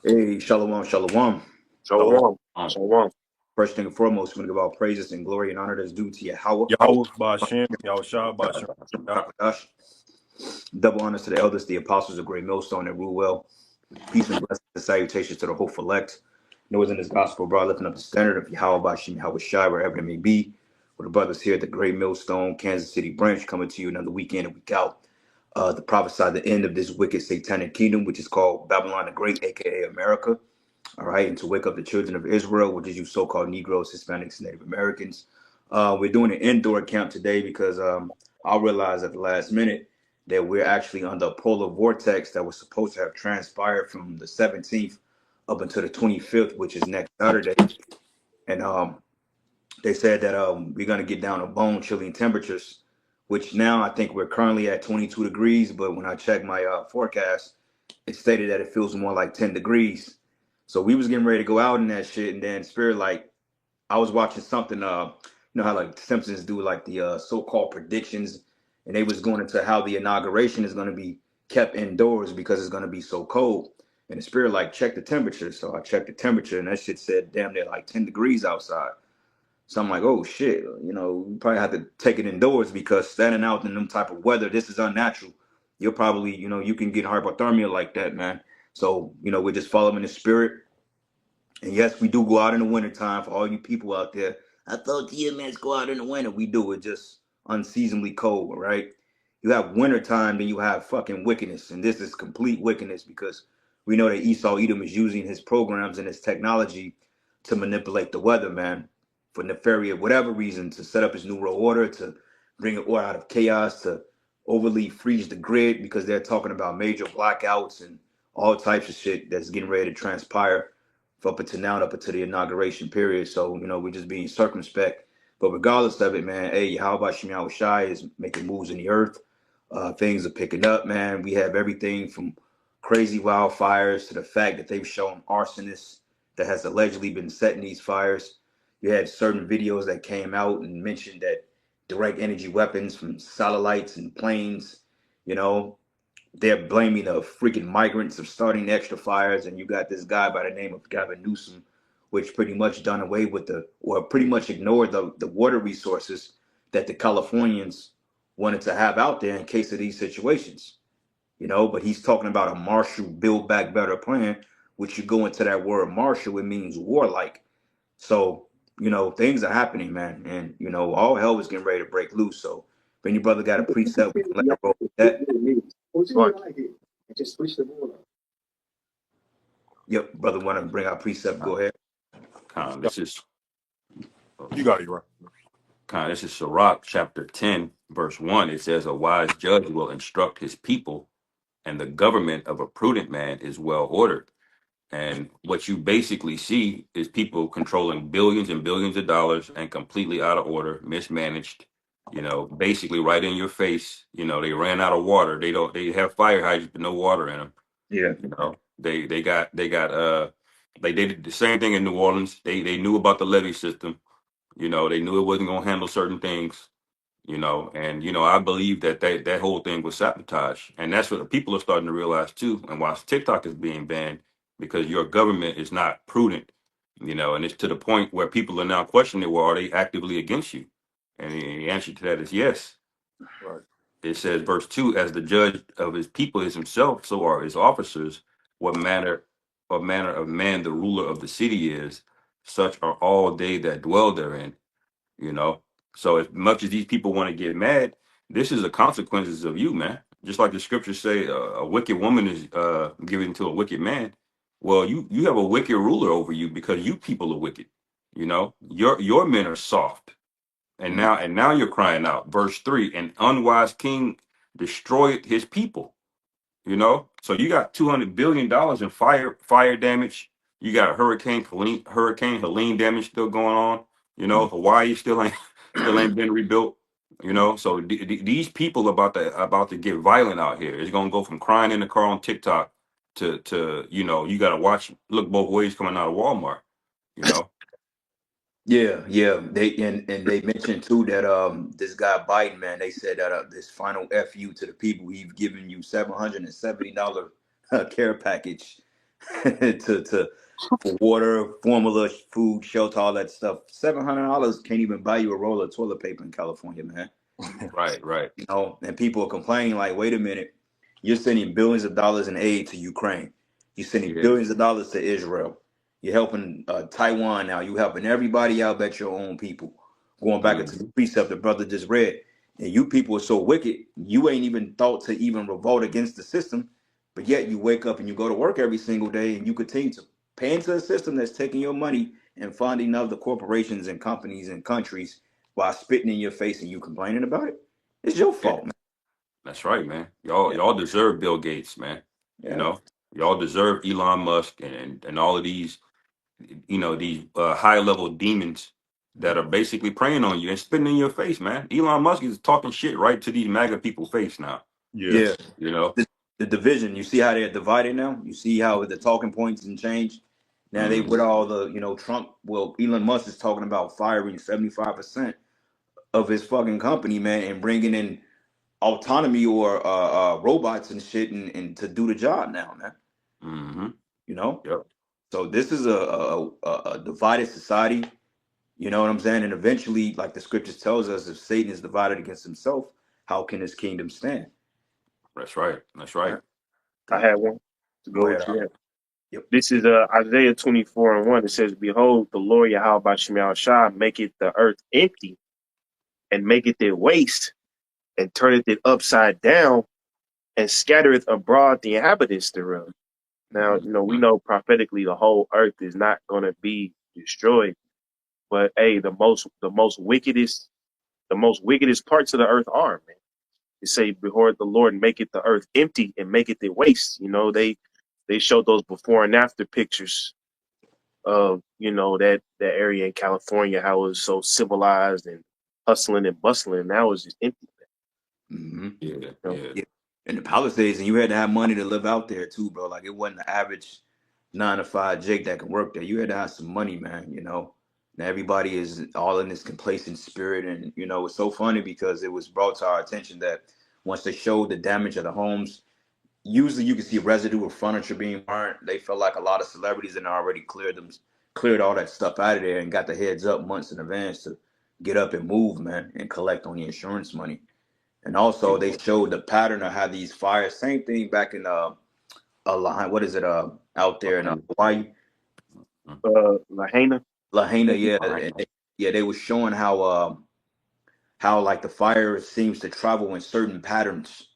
Hey, shalom, shalom. Shalom. Um, Shalom. First thing and foremost, we want to give all praises and glory and honor that's due to Yahweh. Yahweh Ba'Shem, Yahushua Ba'Shem. Rakadash. Double honors to the elders, the apostles of Great Millstone that rule well. Peace and blessings and salutations to the hopeful elect. Noah's in this gospel, bro, lifting up the standard of Yahweh Ba'Shem, Yahweh Shai, wherever it may be. With the brothers here at the Great Millstone, Kansas City branch, coming to you another week in and week out. To prophesy the end of this wicked satanic kingdom, which is called Babylon the Great, aka America. All right, and to wake up the children of Israel, which is you so-called Negroes, Hispanics, Native Americans. We're doing an indoor camp today because I realized at the last minute that we're actually under a polar vortex that was supposed to have transpired from the 17th up until the 25th, which is next Saturday. And they said that we're going to get down to bone chilling temperatures, which now I think we're currently at 22 degrees. But when I checked my forecast, it stated that it feels more like 10 degrees. So we was getting ready to go out in that shit, and then Spirit, like, I was watching something, you know how like Simpsons do like the so-called predictions, and they was going into how the inauguration is going to be kept indoors because it's going to be so cold. And the Spirit like check the temperature, so I checked the temperature, and that shit said damn near like 10 degrees outside. So I'm like, oh shit, you know, we probably have to take it indoors because standing out in them type of weather, this is unnatural. You'll probably, you know, you can get hypothermia like that, man. So, you know, we're just following the Spirit. And yes, we do go out in the wintertime for all you people out there. I thought TMS go out in the winter. We do. It's just unseasonably cold, right? You have wintertime, then you have fucking wickedness. And this is complete wickedness because we know that Esau Edom is using his programs and his technology to manipulate the weather, man, for nefarious whatever reason, to set up his new world order, to bring an order out of chaos, to overly freeze the grid because they're talking about major blackouts and all types of shit that's getting ready to transpire up until now, up until the inauguration period. So, you know, we're just being circumspect. But regardless of it, man, hey, how about Shemal Shai is making moves in the earth? Things are picking up, man. We have everything from crazy wildfires to the fact that they've shown arsonists that has allegedly been setting these fires. You had certain videos that came out and mentioned that direct energy weapons from satellites and planes, you know, they're blaming the freaking migrants of starting extra fires, and you got this guy by the name of Gavin Newsom, which pretty much done away with or pretty much ignored the water resources that the Californians wanted to have out there in case of these situations, you know. But he's talking about a Marshall Build Back Better plan, which you go into that word Marshall, it means warlike. So, you know, things are happening, man, and you know, all hell is getting ready to break loose. So, if any brother got a precept, we can let it roll with that. Yep, brother, want to bring out precept? Go ahead. This is You got it, right? This is Sirach chapter 10, verse 1. It says, "A wise judge will instruct his people, and the government of a prudent man is well ordered." And what you basically see is people controlling billions and billions of dollars and completely out of order, mismanaged, you know, basically right in your face. You know, they ran out of water. They have fire hydrants, but no water in them. Yeah. You know, they did the same thing in New Orleans. They knew about the levee system. You know, they knew it wasn't going to handle certain things. You know, and you know, I believe that whole thing was sabotage, and that's what the people are starting to realize too. And why TikTok is being banned, because your government is not prudent. You know, and it's to the point where people are now questioning, well, are they actively against you? And the answer to that is yes. Right. It says, verse 2, "As the judge of his people is himself, so are his officers. What manner of man the ruler of the city is, such are all they that dwell therein." You know, so as much as these people want to get mad, this is the consequences of you, man. Just like the scriptures say, a wicked woman is given to a wicked man. Well, you have a wicked ruler over you because you people are wicked. You know, your men are soft. And now you're crying out. Verse 3, "An unwise king destroyed his people." You know, so you got $200 billion in fire damage. You got Hurricane Helene damage still going on. You know, Hawaii still ain't been rebuilt. You know, so these people about to get violent out here. It's gonna go from crying in the car on TikTok to you know, you got to look both ways coming out of Walmart. You know. Yeah, yeah. And they mentioned too that this guy Biden, man, they said that this final FU to the people, he's giving you $770 care package. to for water, formula, food, shelter, all that stuff. $700 can't even buy you a roll of toilet paper in California, man. Right, right. You know, and people are complaining like, wait a minute, you're sending billions of dollars in aid to Ukraine. You're sending Yeah. billions of dollars to Israel. You're helping Taiwan now. You're helping everybody out but your own people. Going back into the Mhm. precept the brother just read. And you people are so wicked, you ain't even thought to even revolt against the system. But yet you wake up and you go to work every single day and you continue to pay into a system that's taking your money and funding other corporations and companies and countries while spitting in your face and you complaining about it. It's your Yeah, fault, man. that's right, man. Y'all Yeah, y'all deserve Bill Gates, man. You yeah. know, y'all deserve Elon Musk and all of these, these high level demons that are basically preying on you and spitting in your face, man. Elon Musk is talking shit right to these MAGA people's face now. Yeah. Yeah. You know. The division, you see how they're divided now? You see how the talking points and change? Now they with Hmm. all the, Trump, well, Elon Musk is talking about firing 75% of his fucking company, man, and bringing in autonomy or robots and shit and to do the job now, man. Hmm. You know? Yep. So this is a divided society. You know what I'm saying? And eventually, like the scriptures tells us, if Satan is divided against himself, how can his kingdom stand? That's right. That's All right. right. I had one to Go go ahead, with you Al. there. Yep. This is Isaiah 24:1. It says, "Behold, the Lord Yahweh Shemel Shah maketh the earth empty, and maketh it waste, and turneth it upside down, and scattereth abroad the inhabitants thereof." Now, we Mhm. know prophetically the whole earth is not going to be destroyed, but hey, the most wickedest parts of the earth are, man. It say, "Behold, the Lord maketh the earth empty and maketh it waste." They showed those before and after pictures of that area in California, how it was so civilized and hustling and bustling. Now it's just empty. Hmm. Yeah. You know? Yeah. Yeah. In the Palisades, and you had to have money to live out there too, bro. Like it wasn't the average 9 to 5 Jake that can work there. You had to have some money, man. Now everybody is all in this complacent spirit, and it's so funny because it was brought to our attention that once they showed the damage of the homes, usually you can see residue of furniture being burnt. They felt like a lot of celebrities had already cleared all that stuff out of there and got the heads up months in advance to get up and move, man, and collect on the insurance money. And also Yeah. they showed the pattern of how these fires, same thing back in a line, what is it out there in Behind Hawaii, you. Lahaina. Lahaina, Thank you. yeah, Right. and yeah, they were showing how like the fire seems to travel in certain patterns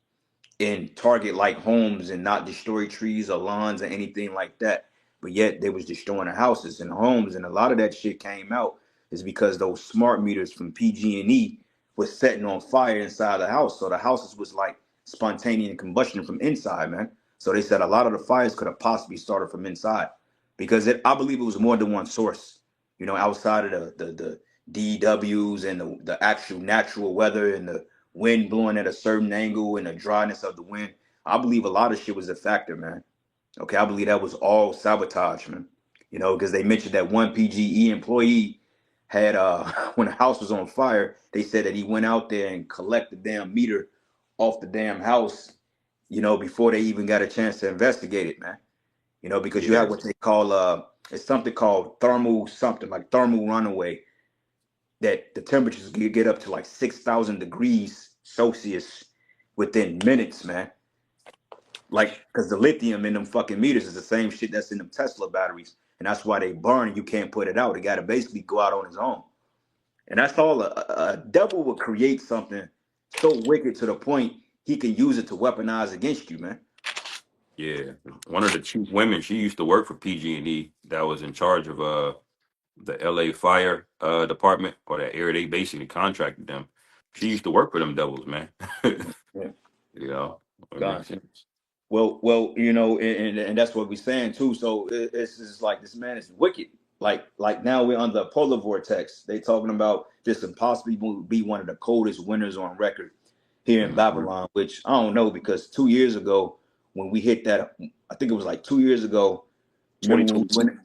and target like homes and not destroy trees or lawns or anything like that. But yet they was destroying the houses and homes, and a lot of that shit came out is because those smart meters from PG&E was setting on fire inside the house. So the houses was like spontaneous combustion from inside, man. So they said a lot of the fires could have possibly started from inside because I believe it was more than one source. Outside of the DWs and the actual natural weather and the wind blowing at a certain angle and the dryness of the wind. I believe a lot of shit was a factor, man. Okay, I believe that was all sabotage, man. Because they mentioned that one PGE employee had when the house was on fire, they said that he went out there and collected the damn meter off the damn house, before they even got a chance to investigate it, man. Because you Yeah. have what they call it's something called thermal something like thermal runaway that the temperatures get up to like 6,000 degrees Celsius within minutes, man. Like, because the lithium in them fucking meters is the same shit that's in them Tesla batteries. And that's why they burn and you can't put it out. It got to basically go out on its own. And that's all a devil would create something so wicked to the point he can use it to weaponize against you, man. Yeah. One of the chief women, she used to work for PG&E that was in charge of the LA fire department or that area. They basically contracted them. She used to work for them devils, man. Yeah, You know, it God. makes sense. Well, and that's what we're saying too. So it's just like this man is wicked. Like now we're on the polar vortex. They talking about this can possibly be one of the coldest winters on record here in Hmm. Babylon. Which I don't know because 2 years ago when we hit that, I think it was like 2 years ago. Remember when we 2022. went?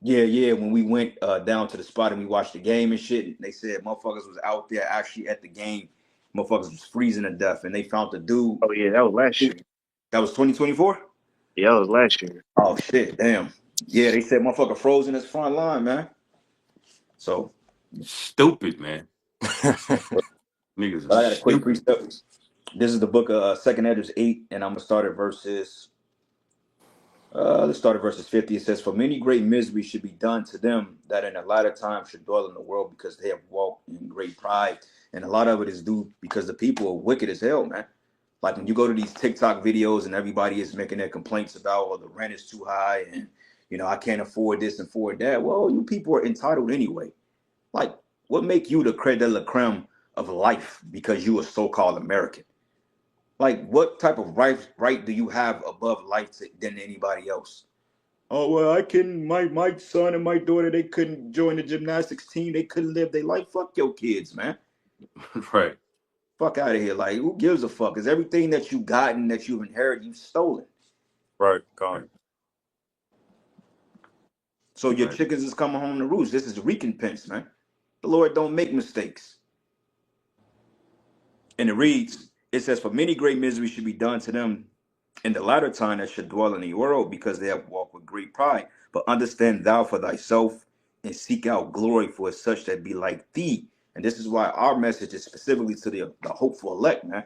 Yeah, when we went down to the spot and we watched the game and shit. And they said motherfuckers was out there actually at the game. Motherfuckers was freezing to death, and they found the dude. Oh yeah, that was last year. That was 2024. Yeah, that was last year. Oh shit, damn. Yeah, they said motherfucker froze in his front line, man. So, Stupid, man. Niggas but is I got a quick stupid. precept. This is the book of Second Edges 8, and I'm gonna start at verses. Let's start at verses 50. It says, "For many great miseries should be done to them that in the latter time should dwell in the world, because they have walked in great pride." And a lot of it is due because the people are wicked as hell, man. Like when you go to these TikTok videos and everybody is making their complaints about, oh, the rent is too high, and I can't afford this and afford that. Well, you people are entitled anyway. Like, what make you the creme de la creme of life because you a so-called American? Like, what type of right do you have above life than anybody else? Oh well, I can. My son and my daughter, they couldn't join the gymnastics team. They couldn't live their life. Fuck your kids, man. Right. Fuck out of here. Like, who gives a fuck? Is everything that you gotten, that you've inherited, you've stolen. Right, God. So your Right. chickens is coming home to roost. This is recompense, man. The Lord don't make mistakes. And it reads, it says, "For many great miseries should be done to them in the latter time that should dwell in the world, because they have walked with great pride. But understand thou for thyself, and seek out glory for such that be like thee." And this is why our message is specifically to the hopeful elect, man.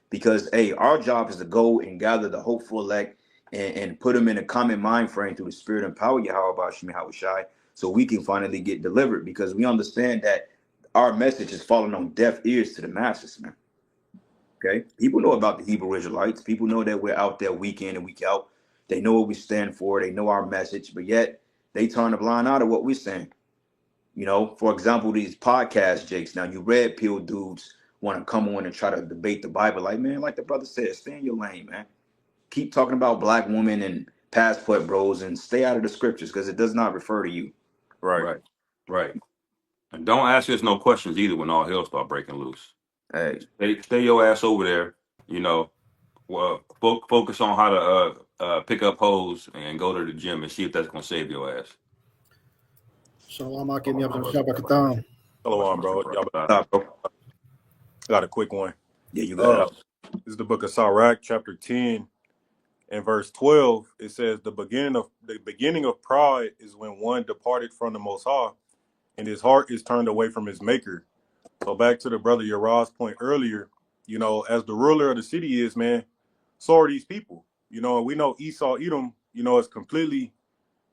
Because hey, our job is to go and gather the hopeful elect, and put them in a common mind frame through the spirit and power of Yahweh Shemi Hawashai, so we can finally get delivered. Because we understand that our message is falling on deaf ears to the masses, man. Okay, people know about the Hebrew Israelites. People know that we're out there week in and week out. They know what we stand for. They know our message, but yet they turn a blind eye to what we're saying. For example, these podcast jakes. Now, you red pill dudes want to come on and try to debate the Bible. Like, man, like the brother said, stay in your lane, man. Keep talking about black women and passport bros, and stay out of the scriptures, because it does not refer to you. Right. Right. Right. And don't ask us no questions either when all hell start breaking loose. Hey, Stay your ass over there. You know, well, focus on how to pick up hoes and go to the gym and see if that's gonna save your ass. Shalom, Akim Oh, Yabdul my Shabakatam. Hello on, bro. Y'all stop, bro. got a quick one. Yeah, you got it. This is the book of Sirach, chapter 10 and verse 12. It says the beginning of pride is when one departed from the Most High, and his heart is turned away from his maker. So back to the brother Yarad's point earlier, as the ruler of the city is, man, so are these people. We know Esau Edom, is completely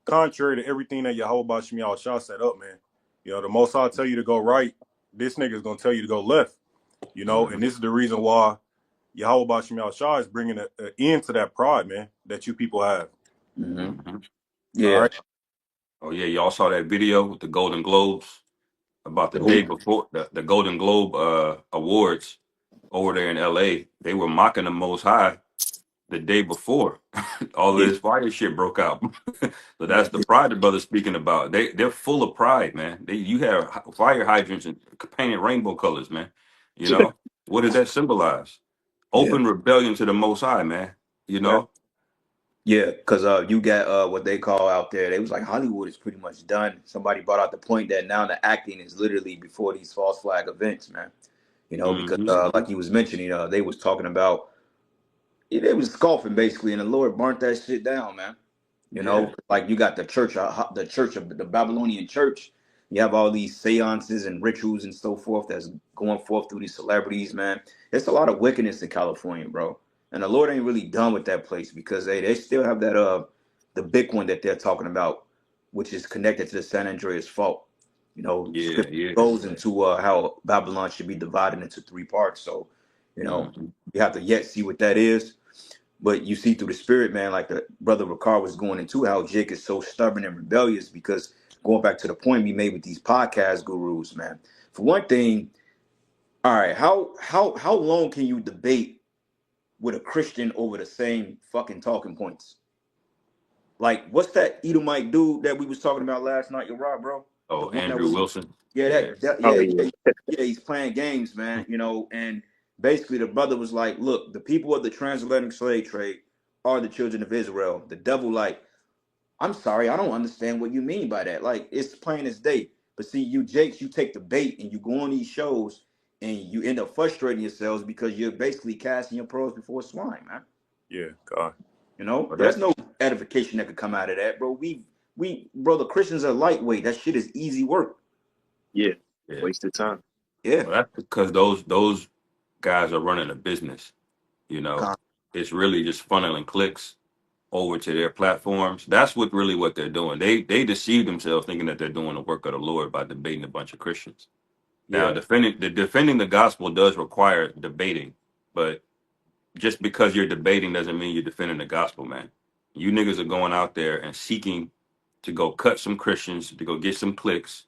contrary to everything that Yahweh Bashim Shah set up, man. The Most High tell you to go right, this nigga is gonna tell you to go left. And this is the reason why Yahweh Bashim Shah is bringing an end to that pride, man, that you people have. Mm-hmm. Mhm. Yeah. All right. Oh yeah, y'all saw that video with the Golden Globes about the The day who? before the Golden Globe awards over there in LA. They were mocking the Most High the day before all of Yeah. this fire shit broke out. So Yeah. that's the pride the brother's speaking about. They're full of pride, man. You have fire hydrants and painted rainbow colors, man. You know what does that symbolize? Yeah. Open rebellion to the Most High, man. You Yeah. know. Yeah, because you got what they call out there. They was like, Hollywood is pretty much done. Somebody brought out the point that now the acting is literally before these false flag events, man. Because Hmm. like you was mentioning, they was talking about, they was scoffing basically, and the Lord burnt that shit down, man. Yeah. Like you got the church of the Babylonian church. You have all these seances and rituals and so forth that's going forth through these celebrities, man. There's a lot of wickedness in California, bro. And the Lord ain't really done with that place, because they still have that the big one that they're talking about, which is connected to the San Andreas fault. Yeah. Scripture Yeah. goes into how Babylon should be divided into three parts. So, Hmm. you have to yet see what that is. But you see through the spirit, man, like the brother Ricard was going into, how Jake is so stubborn and rebellious, because going back to the point we made with these podcast gurus, man. For one thing, all right, how long can you debate with a Christian over the same fucking talking points? Like, what's that Edomite dude that we was talking about last night, your Rob, bro? The Oh, one that Andrew was, Wilson. yeah, Yeah. Oh yeah, yeah. he's playing games, man. And basically the brother was like, look, the people of the transatlantic slave trade are the children of Israel. The devil, like, I'm sorry, I don't understand what you mean by that. Like, it's plain as day. But see, you Jakes, you take the bait and you go on these shows and you end up frustrating yourselves because you're basically casting your pearls before swine, man. Yeah, God. You know, But there's that, no edification that could come out of that, bro. Bro, the Christians are lightweight. That shit is easy work. Yeah, yeah. wasted time. Yeah. Well, that's because those guys are running a business. You know, Con- it's really just funneling clicks over to their platforms. That's what they're doing. They deceive themselves thinking that they're doing the work of the Lord by debating a bunch of Christians. Now, Yeah. defending the gospel does require debating, but just because you're debating doesn't mean you're defending the gospel, man. You niggas are going out there and seeking to go cut some Christians, to go get some clicks,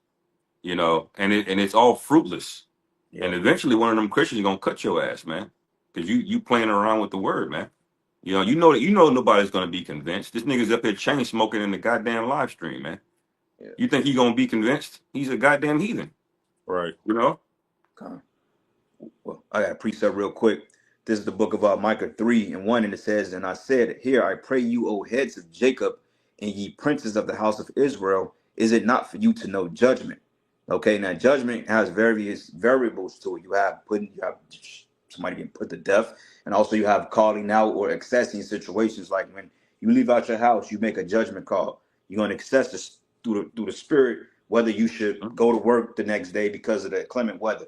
you know, and it's all fruitless. And Yep. eventually, one of them Christians is gonna cut your ass, man, because you playing around with the word, man. You know nobody's gonna be convinced. This nigga's up here chain smoking in the goddamn live stream, man. Yeah. You think he gonna be convinced? He's a goddamn heathen, Right. you know? Con. Well, I got a precept real quick. This is the book of Micah 3:1, and it says, "And I said, Here I pray you, O heads of Jacob, and ye princes of the house of Israel, is it not for you to know judgment?" Okay, now judgment has various variables to it. You have somebody getting put to death, and also you have calling out or accessing situations like when you leave out your house, you make a judgment call. You're going to access this through the spirit whether you should go to work the next day because of the inclement weather.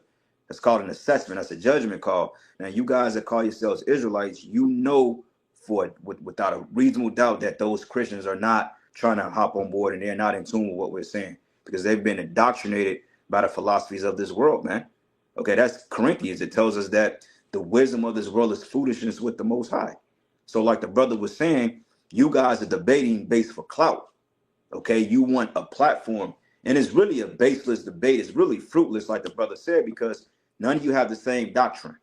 That's called an assessment. That's a judgment call. Now, you guys that call yourselves Israelites, you know without a reasonable doubt that those Christians are not trying to hop on board and they're not in tune with what we're saying because they've been indoctrinated by the philosophies of this world, man. Okay, that's Corinthians. It tells us that the wisdom of this world is foolishness with the Most High. So, like the brother was saying, you guys are debating based for clout. Okay, you want a platform, and it's really a baseless debate. It's really fruitless, like the brother said, because none of you have the same doctrine.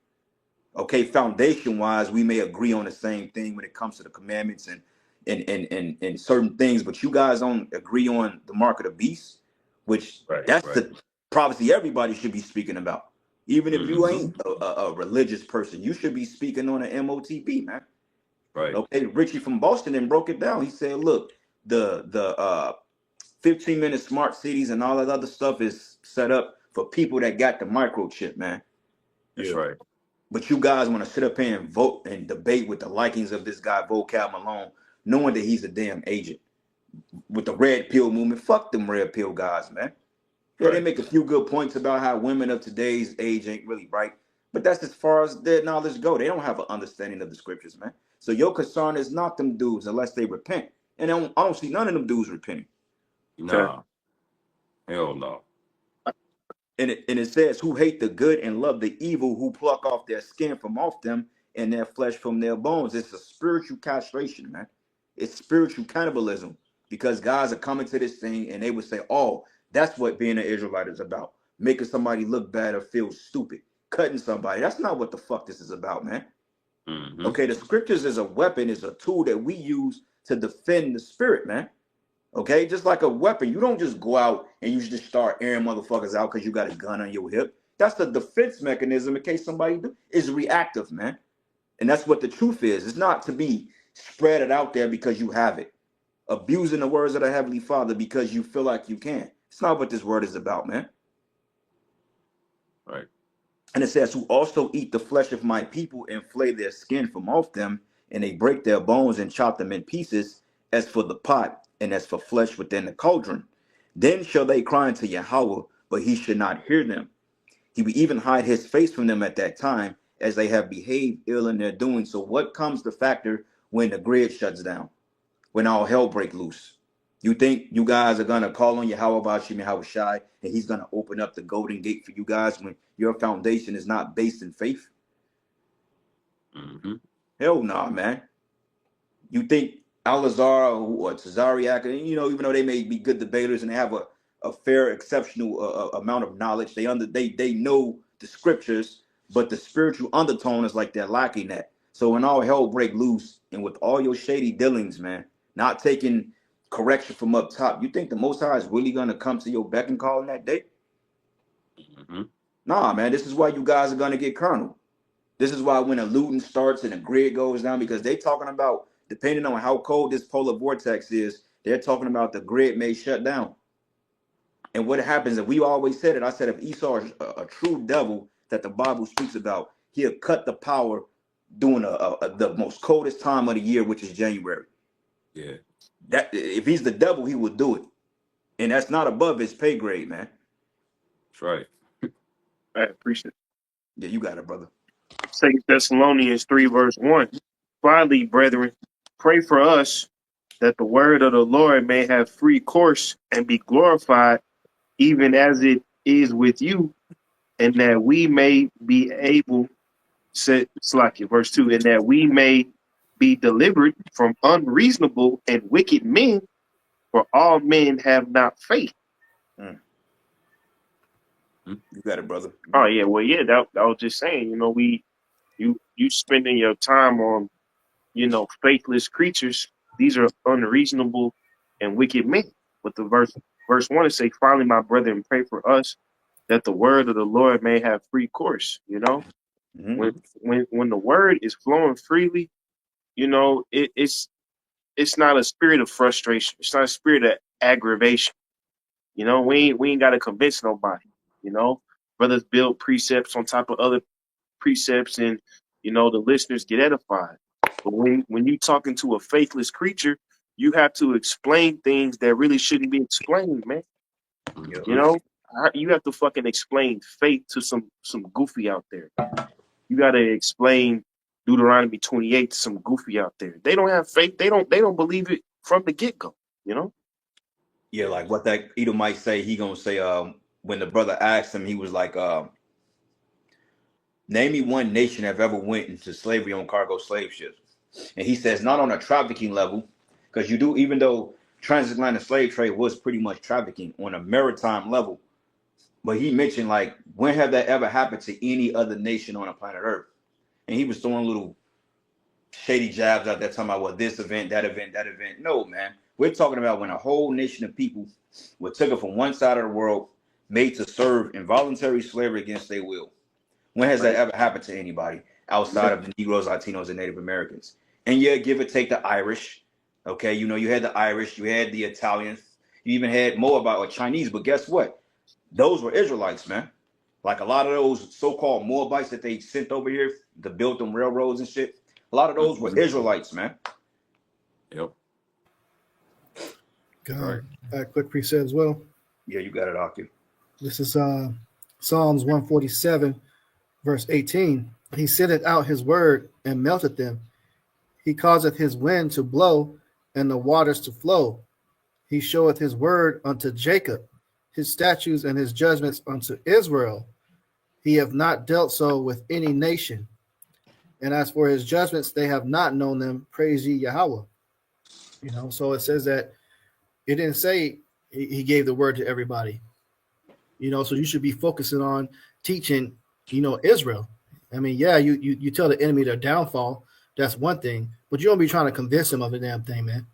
Okay, foundation wise, we may agree on the same thing when it comes to the commandments and certain things, but you guys don't agree on the mark of the beast, which Right, that's right. the prophecy everybody should be speaking about. Even if you Hmm. ain't a religious person, you should be speaking on an MOTB, man. Right. Okay, Richie from Boston then broke it down. He said, look, the 15-minute smart cities and all that other stuff is set up for people that got the microchip, man. That's Yeah. right. But you guys want to sit up here and vote and debate with the likings of this guy, Vocab Malone, knowing that he's a damn agent with the red pill movement. Fuck them red pill guys, man. Yeah, they Right. make a few good points about how women of today's age ain't really right. But that's as far as their knowledge go. They don't have an understanding of the scriptures, man. So your concern is not them dudes unless they repent. And I don't see none of them dudes repenting. Okay. Nah, hell no. And it says, who hate the good and love the evil, who pluck off their skin from off them and their flesh from their bones. It's a spiritual castration, man. It's spiritual cannibalism because guys are coming to this thing and they would say, oh, that's what being an Israelite is about. Making somebody look bad or feel stupid. Cutting somebody. That's not what the fuck this is about, man. Hmm. Okay, the scriptures is a weapon, is a tool that we use to defend the spirit, man. Okay, just like a weapon, you don't just go out and you just start airing motherfuckers out because you got a gun on your hip. That's the defense mechanism in case somebody is reactive, man. And that's what the truth is. It's not to be spread it out there because you have it. Abusing the words of the Heavenly Father because you feel like you can. It's not what this word is about, man. Right. And it says, who also eat the flesh of my people and flay their skin from off them, and they break their bones and chop them in pieces, as for the pot, and as for flesh within the cauldron. Then shall they cry unto Yahweh, but he should not hear them. He would even hide his face from them at that time, as they have behaved ill in their doing. So what comes the factor when the grid shuts down? When all hell break loose? You think you guys are gonna call on Yahweh Bashim Yahweh Shai and he's gonna open up the golden gate for you guys when your foundation is not based in faith? Hmm. Hell nah, man. You think Al-Azhar or Tazariak, even though they may be good debaters and they have a fair, exceptional amount of knowledge, they know the scriptures, but the spiritual undertone is like they're lacking that. So when all hell break loose and with all your shady dealings, man, not taking correction from up top, you think the Most High is really gonna come to your beck and call in that day? Hmm. Nah, man. This is why you guys are gonna get carnal. This is why when a looting starts and the grid goes down, because they talking about, depending on how cold this polar vortex is, they're talking about the grid may shut down. And what happens, if we always said it, I said if Esau is a true devil that the Bible speaks about, he'll cut the power during the most coldest time of the year, which is January. Yeah. That if he's the devil, he would do it, and that's not above his pay grade, man. That's right. I appreciate it. Yeah, you got it, brother. 2 Thessalonians 3, verse 1. Finally, brethren, pray for us that the word of the Lord may have free course and be glorified, even as it is with you, and that we may be able, verse 2, and that we may be delivered from unreasonable and wicked men, for all men have not faith. You got it, brother. Oh, yeah, well, yeah, that I was just saying, you know, you spending your time on, you know, faithless creatures. These are unreasonable and wicked men. But the verse 1 is say, finally, my brethren, pray for us that the word of the Lord may have free course. You know, when the word is flowing freely, you know, it's not a spirit of frustration. It's not a spirit of aggravation. You know, we ain't got to convince nobody. You know, brothers build precepts on top of other precepts, and you know the listeners get edified. But when you talking to a faithless creature, you have to explain things that really shouldn't be explained, man. You know, you have to fucking explain faith to some goofy out there. You got to explain Deuteronomy 28 to some goofy out there. They don't have faith. They don't believe it from the get go. You know. Yeah, like what that Edom might say. He gonna say, when the brother asked him, he was like, name me one nation that have ever went into slavery on cargo slave ships. And he says, not on a trafficking level, because you do, even though transatlantic slave trade was pretty much trafficking on a maritime level. But he mentioned, like, when have that ever happened to any other nation on the planet Earth? And he was throwing little shady jabs out there talking about, well, this event, that event, that event. No, man. We're talking about when a whole nation of people were taken from one side of the world, made to serve involuntary slavery against their will. When has that ever happened to anybody outside of the Negroes, Latinos, and Native Americans? And yeah, give or take the Irish. Okay, you know, you had the Irish, you had the Italians, you even had Moabite or Chinese, but guess what? Those were Israelites, man. Like a lot of those so-called Moabites that they sent over here to build them railroads and shit, a lot of those were Israelites, man. Yep. Right. Quick preset as well. Yeah, you got it, Aki. This is Psalms 147, verse 18. He sendeth out his word and melteth them. He causeth his wind to blow and the waters to flow. He showeth his word unto Jacob, his statutes and his judgments unto Israel. He hath not dealt so with any nation. And as for his judgments, they have not known them. Praise ye Yahweh. You know, so it says that it didn't say he gave the word to everybody. You know, so you should be focusing on teaching, you know, Israel. I mean, yeah, you tell the enemy their downfall. That's one thing, but you don't be trying to convince them of the damn thing, man.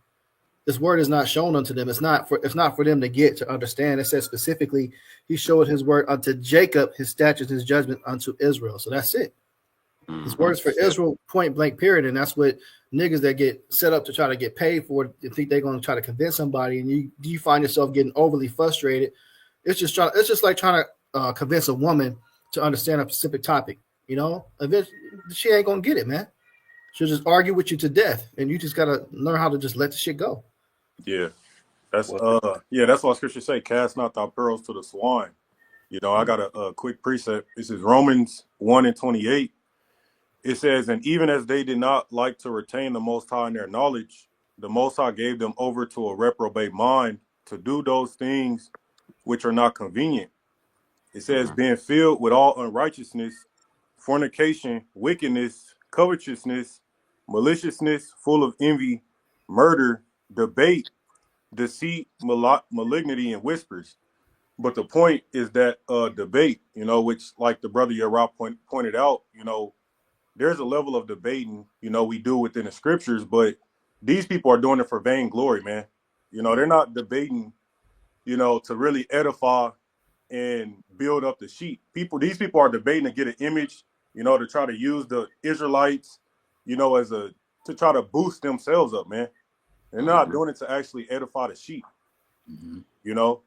This word is not shown unto them. It's not for them to get to understand. It says specifically, he showed his word unto Jacob, his statutes, his judgment unto Israel. So that's it. His word is for Israel, point blank, period. And that's what niggas that get set up to try to get paid for it, think they're going to try to convince somebody, and you find yourself getting overly frustrated. It's just like trying to convince a woman to understand a specific topic. You know, eventually she ain't gonna get it, man. She'll just argue with you to death, and you just gotta learn how to just let the shit go. Yeah, that's why Scripture say, "Cast not thy pearls to the swine." You know, I got a quick precept. This is Romans 1:28. It says, "And even as they did not like to retain the Most High in their knowledge, the Most High gave them over to a reprobate mind to do those things which are not convenient." It says, "Being filled with all unrighteousness, fornication, wickedness, covetousness, maliciousness, full of envy, murder, debate, deceit, malignity, and whispers." But the point is that debate, you know, which, like the brother Yerah pointed out, you know, there's a level of debating, you know, we do within the scriptures, but these people are doing it for vainglory, man. You know, they're not debating, you know, to really edify and build up the sheep. These people are debating to get an image, you know, to try to use the Israelites, you know, to try to boost themselves up, man. They're not doing it to actually edify the sheep, you know.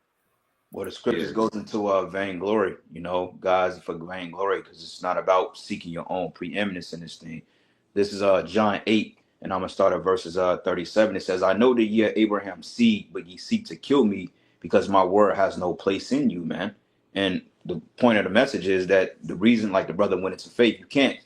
Well, the scriptures goes into vainglory, you know, guys, for vainglory, because it's not about seeking your own preeminence in this thing. This is John 8, and I'm gonna start at verses 37. It says, I know that ye are Abraham's seed, but ye seek to kill me because my word has no place in you, man. And the point of the message is that the reason, like the brother went into faith, you can't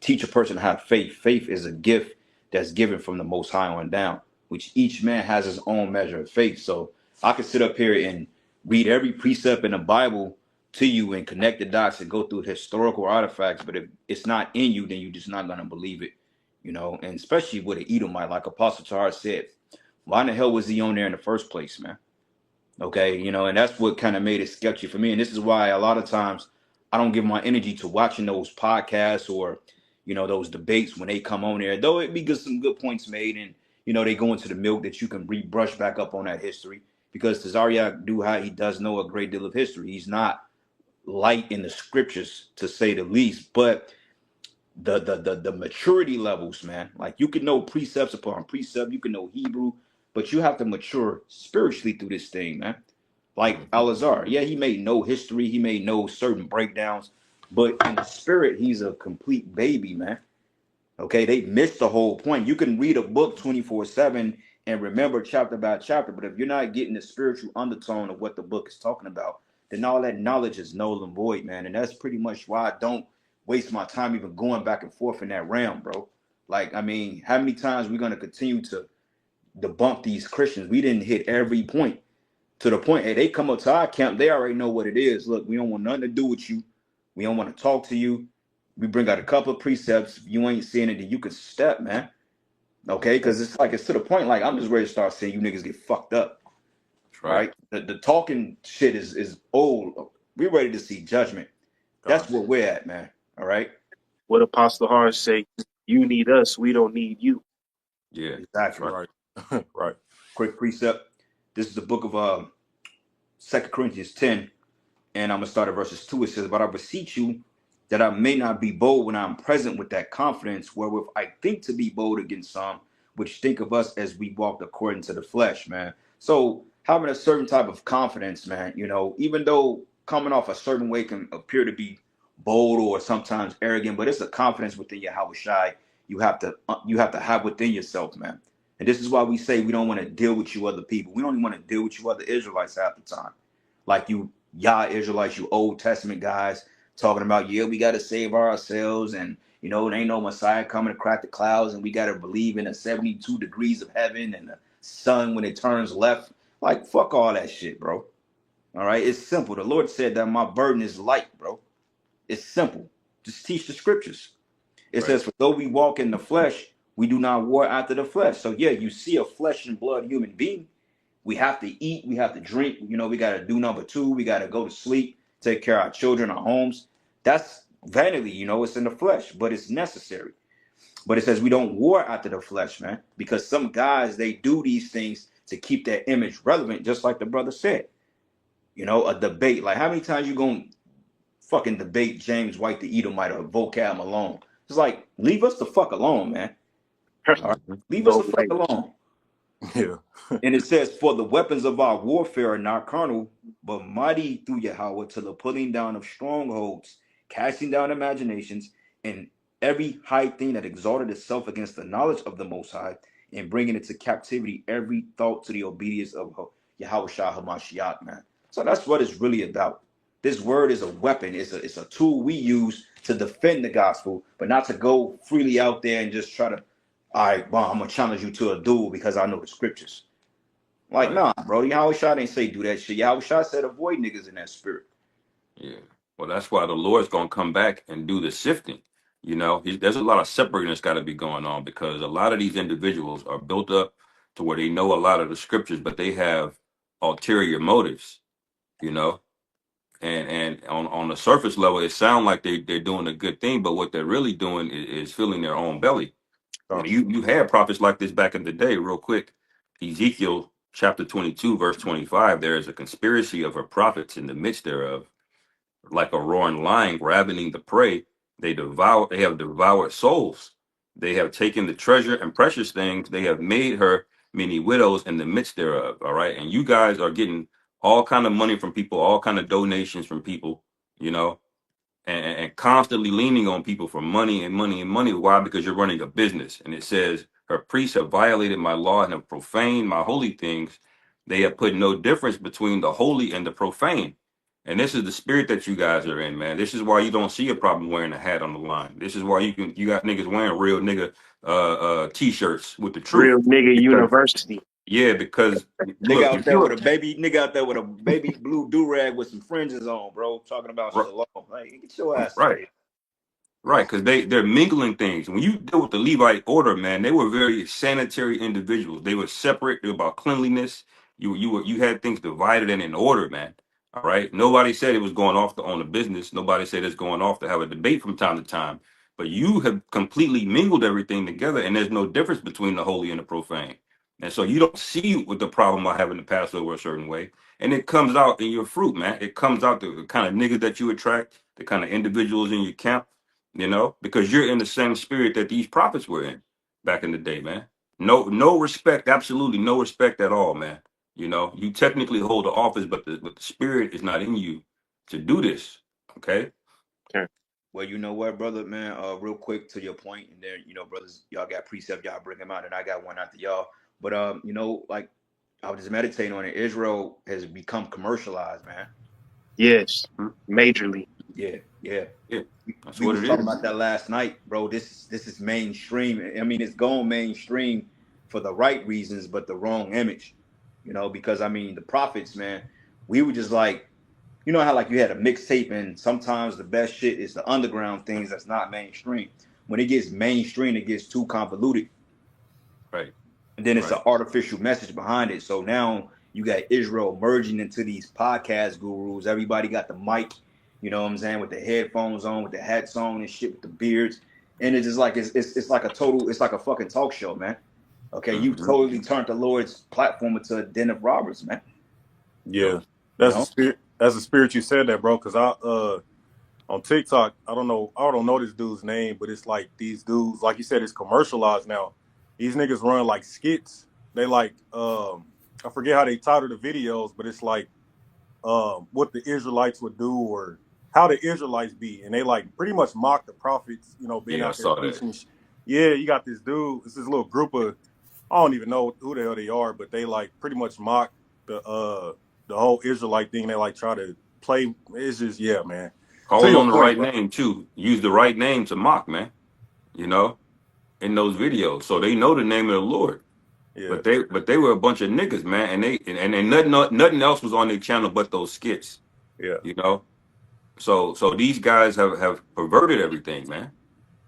teach a person to have faith. Faith is a gift that's given from the Most High on down, which each man has his own measure of faith. So I could sit up here and read every precept in the Bible to you and connect the dots and go through historical artifacts, but if it's not in you, then you're just not gonna believe it, you know. And especially with an Edomite, like Apostle Tahar said, why in the hell was he on there in the first place, man? Okay, you know, and that's what kind of made it sketchy for me. And this is why a lot of times I don't give my energy to watching those podcasts or, you know, those debates when they come on there. Though it be good, some good points made, and you know they go into the milk that you can rebrush back up on that history because Tazariak he does know a great deal of history. He's not light in the scriptures to say the least, but the maturity levels, man. Like you can know precepts upon precept, you can know Hebrew, but you have to mature spiritually through this thing, man. Like Alazar, yeah, he may know history, he may know certain breakdowns, but in the spirit, he's a complete baby, man. Okay, they missed the whole point. You can read a book 24/7 and remember chapter by chapter, but if you're not getting the spiritual undertone of what the book is talking about, then all that knowledge is null and void, man. And that's pretty much why I don't waste my time even going back and forth in that realm, bro. Like, I mean, how many times we gonna continue to debunk these Christians? We didn't hit every point to the point. Hey, they come up to our camp, they already know what it is. Look, we don't want nothing to do with you. We don't want to talk to you. We bring out a couple of precepts. If you ain't seeing it, then you can step, man. Okay, because it's to the point. Like I'm just ready to start seeing you niggas get fucked up. That's All right. right, the talking shit is old. We're ready to see judgment. That's Gotcha. where we're at, man. All right, What Apostle Har say? You need us. We don't need you. Yeah. That's exactly. right. Right. Right. Quick precept. This is the book of 2 Corinthians 10. And I'm going to start at verses 2. It says, but I beseech you that I may not be bold when I'm present with that confidence wherewith I think to be bold against some, which think of us as we walked according to the flesh, man. So having a certain type of confidence, man, you know, even though coming off a certain way can appear to be bold or sometimes arrogant, but it's a confidence within your Hawashai you have to have within yourself, man. And this is why we say we don't want to deal with you other people. We don't even want to deal with you other Israelites half the time. Like you Yah Israelites, you Old Testament guys talking about, yeah, we got to save ourselves, and you know, there ain't no Messiah coming to crack the clouds, and we got to believe in the 72 degrees of heaven and the sun when it turns left. Like, fuck all that shit, bro. All right, it's simple. The Lord said that my burden is light, bro. It's simple. Just teach the scriptures. It Right. says, for though we walk in the flesh, we do not war after the flesh. So yeah, you see a flesh and blood human being. We have to eat, we have to drink, you know, we got to do number two, we got to go to sleep, take care of our children, our homes. That's vanity, you know, it's in the flesh, but it's necessary. But it says we don't war after the flesh, man, because some guys, they do these things to keep their image relevant, just like the brother said. You know, a debate. Like, how many times you gonna fucking debate James White the Edomite or Vocab Malone? It's like, leave us the fuck alone, man. All right, leave us No the fuck way. alone. Yeah. And it says, for the weapons of our warfare are not carnal, but mighty through Yahweh to the pulling down of strongholds, casting down imaginations, and every high thing that exalted itself against the knowledge of the Most High, and bringing into captivity every thought to the obedience of Yahweh Shah HaMashiach, man. So that's what it's really about. This word is a weapon. It's a tool we use to defend the gospel, but not to go freely out there and just try to, all right, well, I'm going to challenge you to a duel because I know the scriptures. Like, Right. nah, bro. Yahweh Shah didn't say do that shit. Yahweh Shah said avoid niggas in that spirit. Yeah. Well, that's why the Lord's gonna come back and do the sifting. You know, there's a lot of separating that's got to be going on because a lot of these individuals are built up to where they know a lot of the scriptures, but they have ulterior motives. You know, and on the surface level, it sounds like they're doing a good thing, but what they're really doing is filling their own belly. And Gotcha. you had prophets like this back in the day. Real quick, Ezekiel chapter 22, verse 25. There is a conspiracy of her prophets in the midst thereof, like a roaring lion ravening the prey. They have devoured souls. They have taken the treasure and precious things. They have made her many widows in the midst thereof. All right. And you guys are getting all kind of money from people, all kind of donations from people, you know, and constantly leaning on people for money and money and money. Why? Because you're running a business. And it says, her priests have violated my law and have profaned my holy things. They have put no difference between the holy and the profane. And this is the spirit that you guys are in, man. This is why you don't see a problem wearing a hat on the line. This is why you got niggas wearing real nigga t-shirts with the truth. Real nigga Because university. yeah, because Nigga look, out there with a baby, nigga out there with a baby blue do rag with some fringes on, bro. Talking about shalom. Like, get your ass out of right. here. Right, because they're mingling things. When you deal with the Levite order, man, they were very sanitary individuals. They were separate. They were about cleanliness. You had things divided and in order, man. All right. Nobody said it was going off to own a business. Nobody said it's going off to have a debate from time to time. But you have completely mingled everything together, and there's no difference between the holy and the profane. And so you don't see what the problem of having the Passover a certain way, and it comes out in your fruit, man. It comes out the kind of niggas that you attract, the kind of individuals in your camp. You know, because you're in the same spirit that these prophets were in back in the day, man. No respect, absolutely no respect at all, man. You know, you technically hold the office, but the spirit is not in you to do this. Okay. Okay. Well, you know what, brother, man. Real quick to your point, and then brothers, y'all got precept, y'all bring them out, and I got one after y'all. But like I was just meditating on it. Israel has become commercialized, man. Yes, Mm-hmm. majorly. Yeah. That's We what was it talking is. about that last night, bro. This is mainstream. I mean, it's going mainstream for the right reasons, but the wrong image. Because I mean, the prophets, man, we were just like, how like you had a mixtape, and sometimes the best shit is the underground things that's not mainstream. When it gets mainstream, it gets too convoluted, Right. and then it's Right. an artificial message behind it. So now you got Israel merging into these podcast gurus. Everybody got the mic, you know what I'm saying, with the headphones on, with the hats on and shit, with the beards, and it's just like it's like it's like a fucking talk show, man. Okay, you've Mm-hmm. totally turned the Lord's platform into a den of robbers, man. Yeah, Yep. that's the spirit. That's the spirit you said that, bro. Because on TikTok, I don't know this dude's name, but it's like these dudes, like you said, it's commercialized now. These niggas run like skits. They like I forget how they title the videos, but it's like what the Israelites would do or how the Israelites be, and they like pretty much mock the prophets, being Yeah, I out there saw that. preaching. Yeah, you got this dude. It's this little group of, I don't even know who the hell they are, but they like pretty much mock the whole Israelite thing. They like try to play. It's just, yeah, man. To Calling your on the point, right bro. name too. Use the right name to mock, man. You know, in those videos, so they know the name of the Lord. Yeah, But they were a bunch of niggas, man, and nothing else was on their channel but those skits. yeah. You know, so these guys have perverted everything, man.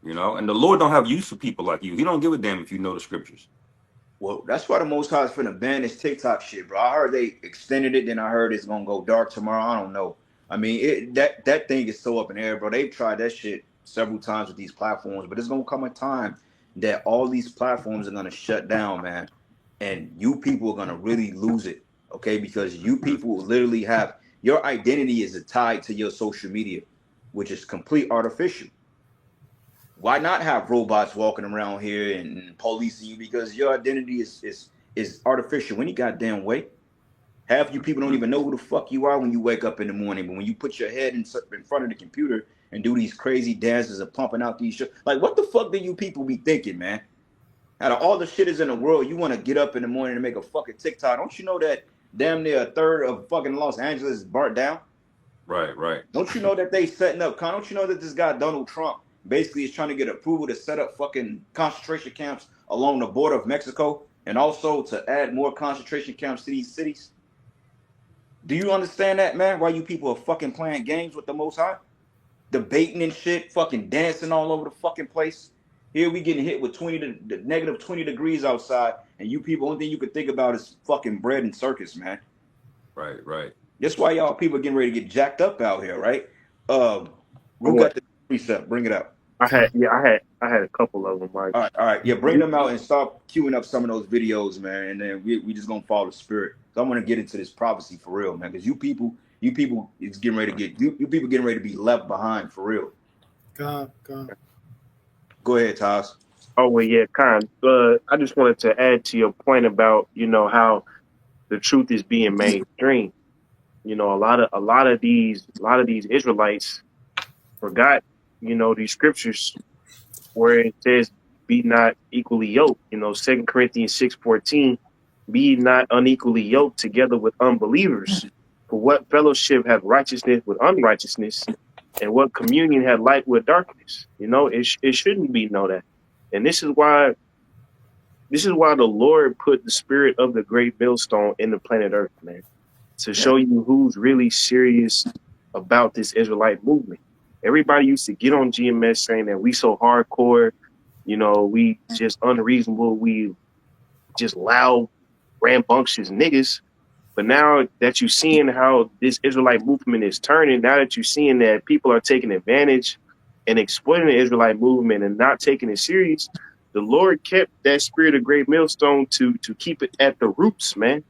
You know, and the Lord don't have use for people like you. He don't give a damn if you know the scriptures. Well, that's why the Most High is finna ban this TikTok shit, bro. I heard they extended it, then I heard it's gonna go dark tomorrow. I don't know. I mean, that thing is so up in the air, bro. They've tried that shit several times with these platforms, but it's gonna come a time that all these platforms are gonna shut down, man, and you people are gonna really lose it, okay? Because you Mhm. people will literally have your identity is tied to your social media, which is complete artificial. Why not have robots walking around here and policing you? Because your identity is artificial any goddamn way. Half you people don't even know who the fuck you are when you wake up in the morning. But when you put your head in front of the computer and do these crazy dances of pumping out these shit, like what the fuck do you people be thinking, man? Out of all the shitters in the world, you want to get up in the morning and make a fucking TikTok? Don't you know that damn near a third of fucking Los Angeles is burnt down? Right. Don't you know that they setting up? Don't you know that this guy Donald Trump basically is trying to get approval to set up fucking concentration camps along the border of Mexico and also to add more concentration camps to these cities? Do you understand that, man? Why you people are fucking playing games with the Most High, debating and shit, fucking dancing all over the fucking place? Here we getting hit with negative 20 degrees outside, and you people, only thing you can think about is fucking bread and circus, man. Right. That's why y'all people are getting ready to get jacked up out here, right? Who What? got the precept? Bring it up. I had a couple of them, Mike. All right. Yeah, bring them out and start queuing up some of those videos, man. And then we just gonna follow the spirit. So I'm gonna get into this prophecy for real, man. Because you people is getting ready to get you people getting ready to be left behind for real. God. Go ahead, Taz. Oh well, yeah, kind. I just wanted to add to your point about how the truth is being mainstream. A lot of these Israelites forgot, these scriptures where it says, be not equally yoked. 2 Corinthians 6:14, be not unequally yoked together with unbelievers. For what fellowship hath righteousness with unrighteousness? And what communion had light with darkness? It shouldn't be that. And this is why the Lord put the spirit of the great millstone in the planet Earth, man, to show you who's really serious about this Israelite movement. Everybody used to get on GMS saying that we so hardcore, we just unreasonable, we just loud, rambunctious niggas. But now that you're seeing how this Israelite movement is turning, now that you're seeing that people are taking advantage and exploiting the Israelite movement and not taking it serious, the Lord kept that spirit of great millstone to keep it at the roots, man.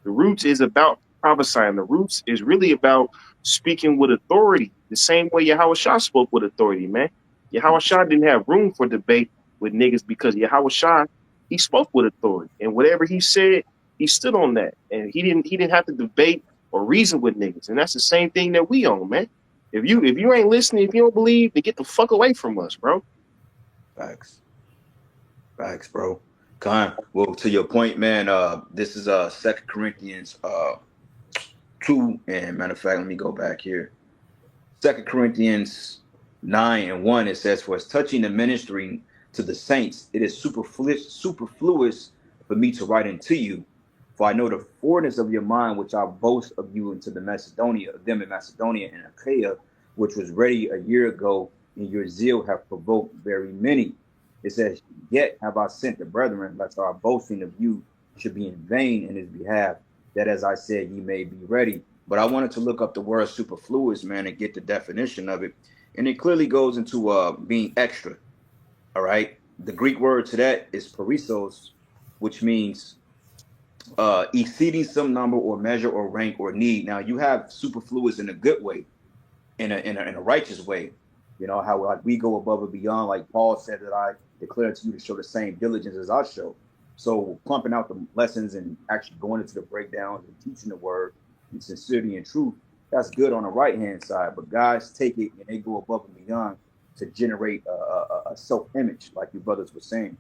The roots is about prophesying. The roots is really about speaking with authority, the same way Yahweh Shah spoke with authority, man. Yahweh Shah didn't have room for debate with niggas because Yahweh Shah, he spoke with authority. And whatever he said, he stood on that. And he didn't have to debate or reason with niggas. And that's the same thing that we own, man. If you ain't listening, if you don't believe, then get the fuck away from us, bro. Facts, bro. Well, to your point, man. This is 2 Corinthians 2, and matter of fact, let me go back here. 2 Corinthians 9:1. It says, "For as touching the ministry to the saints, it is superfluous for me to write unto you. For I know the forwardness of your mind, which I boast of you into them in Macedonia and Achaia, which was ready a year ago, and your zeal have provoked very many." It says, "Yet have I sent the brethren, lest our boasting of you should be in vain in his behalf, that as I said, ye may be ready." But I wanted to look up the word superfluous, man, and get the definition of it. And it clearly goes into being extra. All right. The Greek word to that is perissos, which means exceeding some number or measure or rank or need. Now you have superfluous in a good way, in a righteous way. How like we go above and beyond, like Paul said that I declare to you to show the same diligence as I show. So pumping out the lessons and actually going into the breakdowns and teaching the word in sincerity and truth, that's good on the right hand side. But guys take it and they go above and beyond to generate a self-image, like your brothers were saying.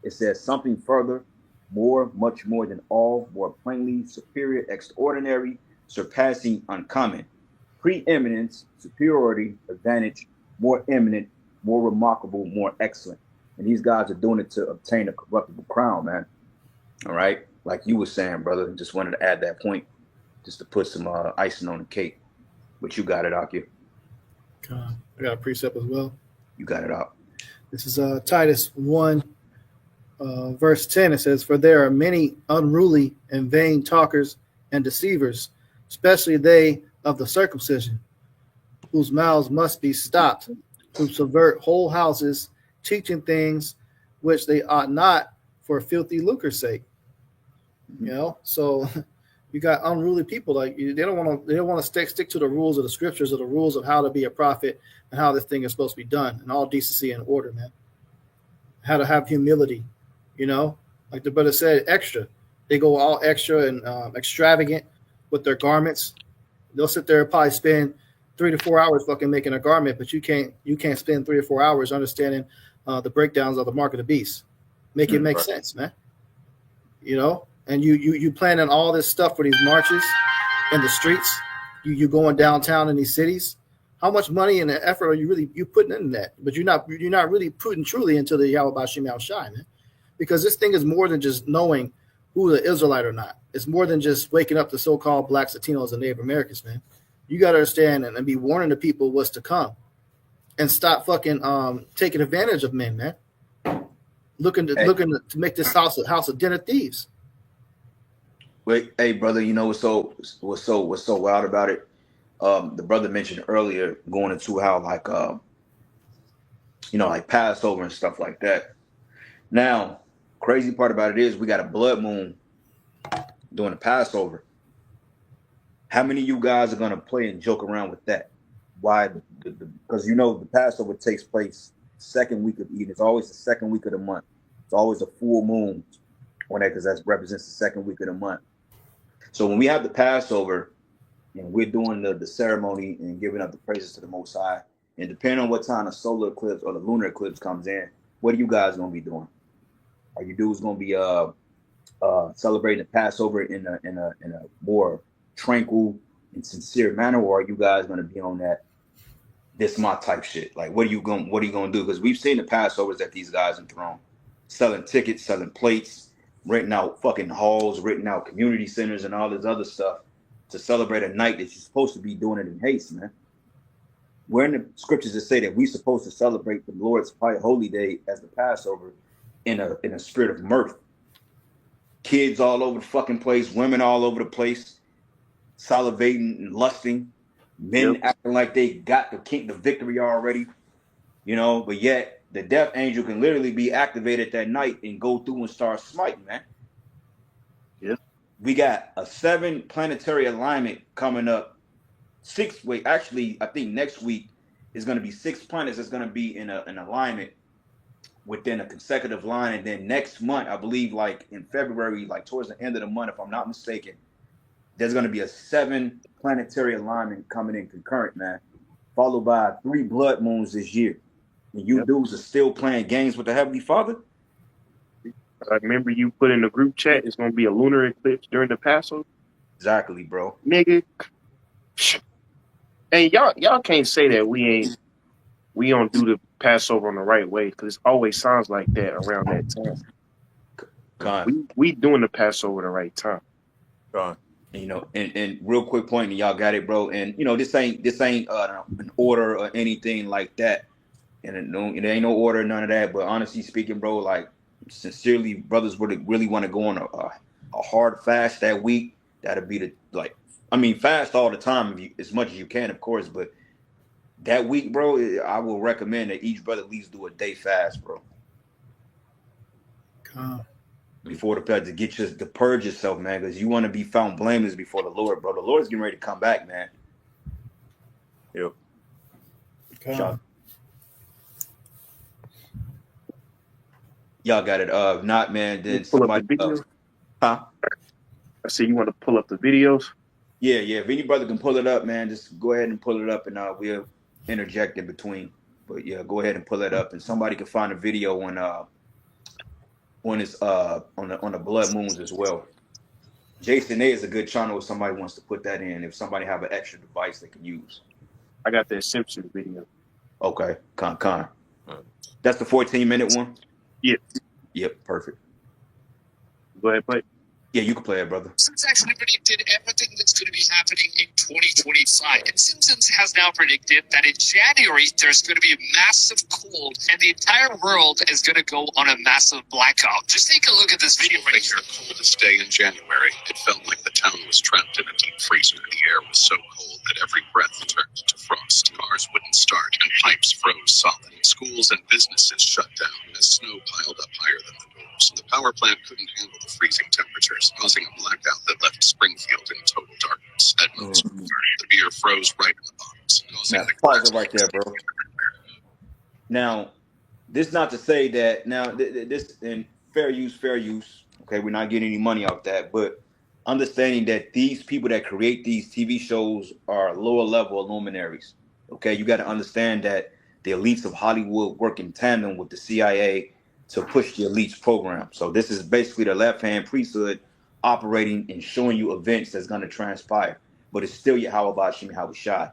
It says something further, more, much more than all, more plainly, superior, extraordinary, surpassing, uncommon, preeminence, superiority, advantage, more eminent, more remarkable, more excellent. And these guys are doing it to obtain a corruptible crown, man. All right. Like you were saying, brother, just wanted to add that point just to put some icing on the cake. But you got it, Akia. I got a precept as well. You got it out. This is Titus 1, verse 10. It says, "For there are many unruly and vain talkers and deceivers, especially they of the circumcision, whose mouths must be stopped, who subvert whole houses, teaching things which they ought not, for filthy lucre's sake." So you got unruly people, like they don't want to stick to the rules of the scriptures or the rules of how to be a prophet and how this thing is supposed to be done in all decency and order, man. How to have humility, like the brother said, extra. They go all extra and extravagant with their garments. They'll sit there and probably spend 3 to 4 hours fucking making a garment, but you can't spend 3 or 4 hours understanding the breakdowns of the mark of the beast. Make it make sense, man. And you planning all this stuff for these marches in the streets. You going downtown in these cities. How much money and effort are you putting in that? But you're not really putting truly into the Yahweh Bashim Al Shai, man. Because this thing is more than just knowing who the Israelite or not. It's more than just waking up the so-called blacks, Latinos, and Native Americans, man. You got to understand and be warning the people what's to come, and stop fucking taking advantage of men, man. Looking to make this house a house of den of thieves. Wait, hey brother, what's so wild about it? The brother mentioned earlier going into how like like Passover and stuff like that. Now, crazy part about it is we got a blood moon during the Passover. How many of you guys are gonna play and joke around with that? Why? Because the Passover takes place second week of Eden. It's always the second week of the month. It's always a full moon on that because that represents the second week of the month. So when we have the Passover and we're doing the ceremony and giving up the praises to the Most High and depending on what time the solar eclipse or the lunar eclipse comes in, what are you guys gonna be doing? Are you dudes gonna be celebrating the Passover in a more tranquil and sincere manner, or are you guys gonna be on that this my type shit? Like, what are you gonna do? Because we've seen the Passovers that these guys have thrown, selling tickets, selling plates, renting out fucking halls, renting out community centers, and all this other stuff to celebrate a night that you're supposed to be doing it in haste, man. Where in the scriptures that say that we're supposed to celebrate the Lord's holy day as the Passover in a spirit of mirth? Kids all over the fucking place, women all over the place, salivating and lusting, men acting like they got the victory already, you know, but yet the death angel can literally be activated that night and go through and start smiting, man. Yeah. We got a 7 planetary alignment coming up. Actually, I think next week is going to be 6 planets that's going to be in an alignment within a consecutive line, and then next month, I believe, like in February, like towards the end of the month, if I'm not mistaken, there's going to be a 7 planetary alignment coming in concurrent, man, followed by 3 blood moons this year. And you dudes are still playing games with the Heavenly Father? I remember you put in the group chat, it's going to be a lunar eclipse during the Passover. Exactly, bro. Nigga. And y'all can't say that we don't do the Passover on the right way, because it always sounds like that around that time. We doing the Passover the right time. God. You know, and real quick point, and y'all got it, bro. And you know, this ain't an order or anything like that. And it ain't no order, none of that. But honestly speaking, bro, like sincerely, brothers would really want to go on a hard fast that week. That'd be fast all the time, as much as you can, of course. But that week, bro, I will recommend that each brother at least do a day fast, bro. Before the to get you to purge yourself, man, because you want to be found blameless before the Lord, bro. The Lord's getting ready to come back, man. Yep. Y'all got it. Not, man. Then pull somebody. Up the videos? Huh? I see you want to pull up the videos. Yeah. If any brother can pull it up, man, just go ahead and pull it up, and we'll interject in between. But yeah, go ahead and pull it up, and somebody can find a video when it's on the blood moons as well. Jason A is a good channel if somebody wants to put that in. If somebody have an extra device they can use. I got that Simpson video. Okay, con. That's the 14-minute one. Yeah. Yep, perfect. Go ahead, play. Yeah, you can play it, brother. Simpsons actually predicted everything that's going to be happening in 2025. And Simpsons has now predicted that in January, there's going to be a massive cold and the entire world is going to go on a massive blackout. Just take a look at this video right here. Coldest day in January. It felt like the town was trapped in a deep freezer. The air was so cold that every breath turned to frost. Cars wouldn't start and pipes froze solid. Schools and businesses shut down as snow piled up higher than the doors. The power plant couldn't handle the freezing temperatures, causing a blackout that left Springfield in total darkness. At most, the beer froze right in the bottles, causing the pause it right there, bro. Now, this not to say that this in fair use. Okay, we're not getting any money off that, but understanding that these people that create these TV shows are lower level luminaries. Okay, you got to understand that the elites of Hollywood work in tandem with the CIA to push the elites program. So this is basically the left-hand priesthood operating and showing you events that's going to transpire. But it's still Yahweh Shem Yahushai.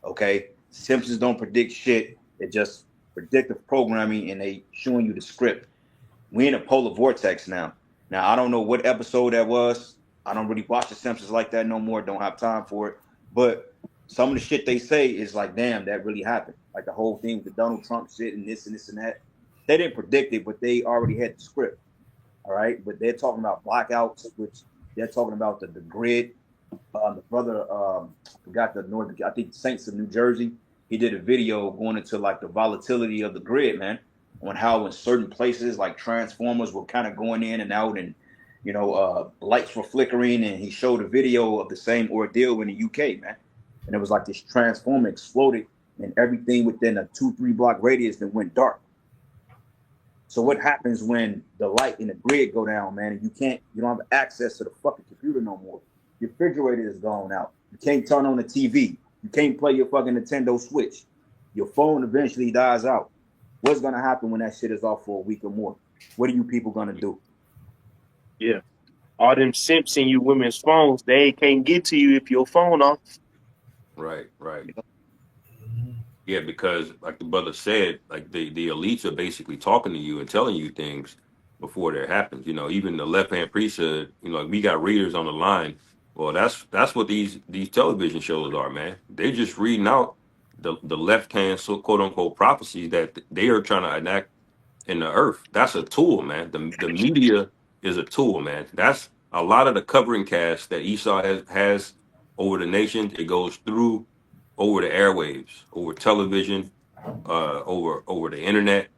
Okay? Simpsons don't predict shit. They just predictive programming, and they showing you the script. We in a polar vortex now. Now, I don't know what episode that was. I don't really watch the Simpsons like that no more. Don't have time for it. But some of the shit they say is like, damn, that really happened. Like the whole thing with the Donald Trump shit and this and this and that. They didn't predict it, but they already had the script. All right. But they're talking about blackouts, which they're talking about the grid. The brother, I forgot the Northern, I think Saints of New Jersey. He did a video going into like the volatility of the grid, man, on how in certain places like transformers were kind of going in and out, and you know, lights were flickering, and he showed a video of the same ordeal in the UK, man. And it was like this transformer exploded, and everything within a 2-3 block radius that went dark. So what happens when the light in the grid go down, man, and you don't have access to the fucking computer no more? Your refrigerator is gone out. You can't turn on the TV. You can't play your fucking Nintendo Switch. Your phone eventually dies out. What's gonna happen when that shit is off for a week or more? What are you people gonna do? Yeah. All them simps in you women's phones, they can't get to you if your phone off. Right, right. Yeah, because like the brother said, like the elites are basically talking to you and telling you things before that happens. You know, even the left hand priesthood, you know, like we got readers on the line. Well, that's what these television shows are, man. They just reading out the left hand so quote unquote prophecies that they are trying to enact in the earth. That's a tool, man. The media is a tool, man. That's a lot of the covering cast that Esau has over the nation. It goes through over the airwaves, over television, over the internet,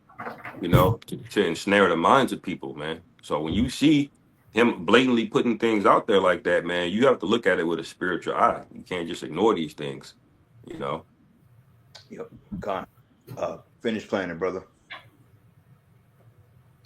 you know, to ensnare the minds of people, man. So when you see him blatantly putting things out there like that, man, you have to look at it with a spiritual eye. You can't just ignore these things, you know. Yep. Con. Finish playing it, brother.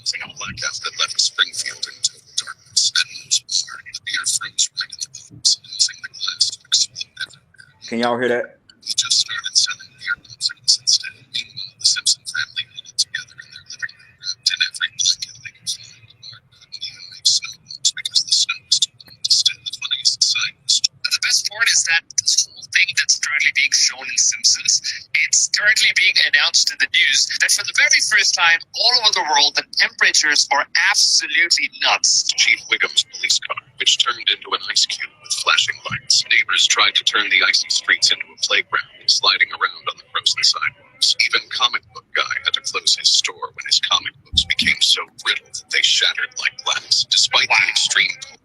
A blackout that left Springfield in total darkness, and most part, the beer froze right in the bones, causing the glass to explode everywhere. Can y'all hear that? He just started selling beer popsicles instead. Meanwhile, the Simpson family huddled together in their living room, wrapped in every blanket they could find. Mark couldn't even make snow globes because the snow was too cold to still. The funniest side was The best part is that this whole thing that's currently being shown in Simpsons, it's currently being announced in the news that for the very first time all over the world, the temperatures are absolutely nuts. Chief Wiggum's police car, which turned into an ice cube with flashing lights. Neighbors tried to turn the icy streets into a playground, sliding around on the frozen sidewalks. Even Comic Book Guy had to close his store when his comic books became so brittle that they shattered like glass. Despite the extreme cold,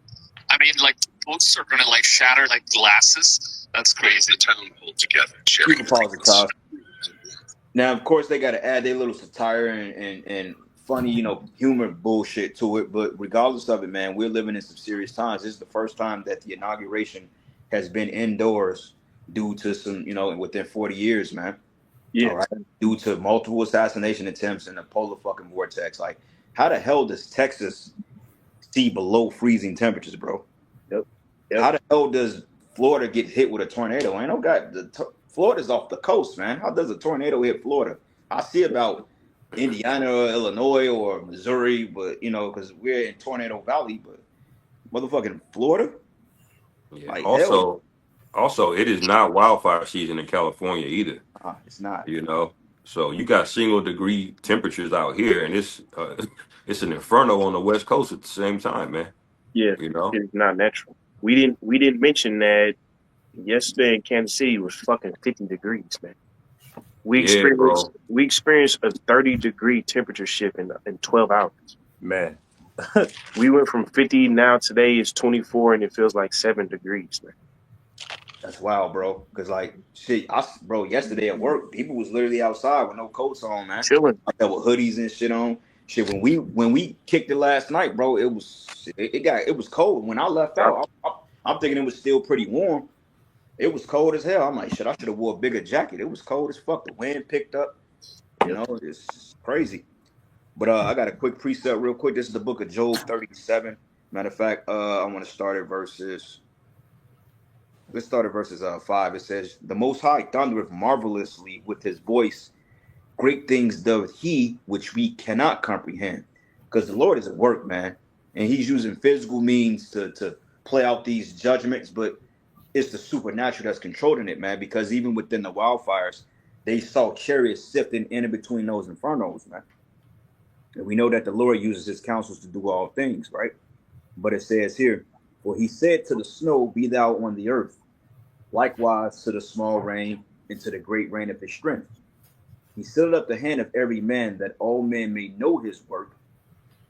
I mean, like, books are gonna like shatter like glasses. That's crazy. the town pulled together, You sharing can pause it, Todd. drinks. Now, of course, they got to add their little satire and funny, you know, humor bullshit to it. But regardless of it, man, we're living in some serious times. This is the first time that the inauguration has been indoors due to some, you know, within 40 years, man. Yeah. All right. Due to multiple assassination attempts in the polar fucking vortex. Like, how the hell does Texas see below freezing temperatures, bro? Yep. Yep. How the hell does Florida get hit with a tornado? Ain't no guy. Florida's off the coast, man. How does a tornado hit Florida? I see about Indiana or Illinois or Missouri, but you know, because we're in Tornado Valley, but motherfucking Florida. Yeah. Like, hell, Also, it is not wildfire season in California either. it's not. You know, so you got single degree temperatures out here, and it's it's an inferno on the West Coast at the same time, man. Yeah. You know, It's not natural. We didn't mention that yesterday in Kansas City was fucking 50 degrees, man. We yeah, bro. experienced a 30-degree temperature shift in 12 hours. Man, We went from 50, now today is 24, and it feels like 7 degrees, man. That's wild, bro. Because like shit, bro, yesterday at work, people was literally outside with no coats on, man. Chilling. Like that with hoodies and shit on. Shit, when we kicked it last night, bro, it was cold. When I left out, I'm thinking it was still pretty warm. It was cold as hell. I'm like, shit, I should have wore a bigger jacket. It was cold as fuck. The wind picked up. You know, it's crazy. But I got a quick precept real quick. This is the book of Job 37. Matter of fact, I want to start at verses. Let's start at verses 5. It says, "The Most High thundereth marvelously with his voice. Great things doth he which we cannot comprehend." Because the Lord is at work, man. And he's using physical means to play out these judgments, but it's the supernatural that's controlling it, man. Because even within the wildfires, they saw chariots sifting in and between those infernos, man. And we know that the Lord uses his counsels to do all things, right? But it says here, "For he said to the snow, Be thou on the earth, likewise to the small rain, and to the great rain of his strength. He sealed up the hand of every man, that all men may know his work.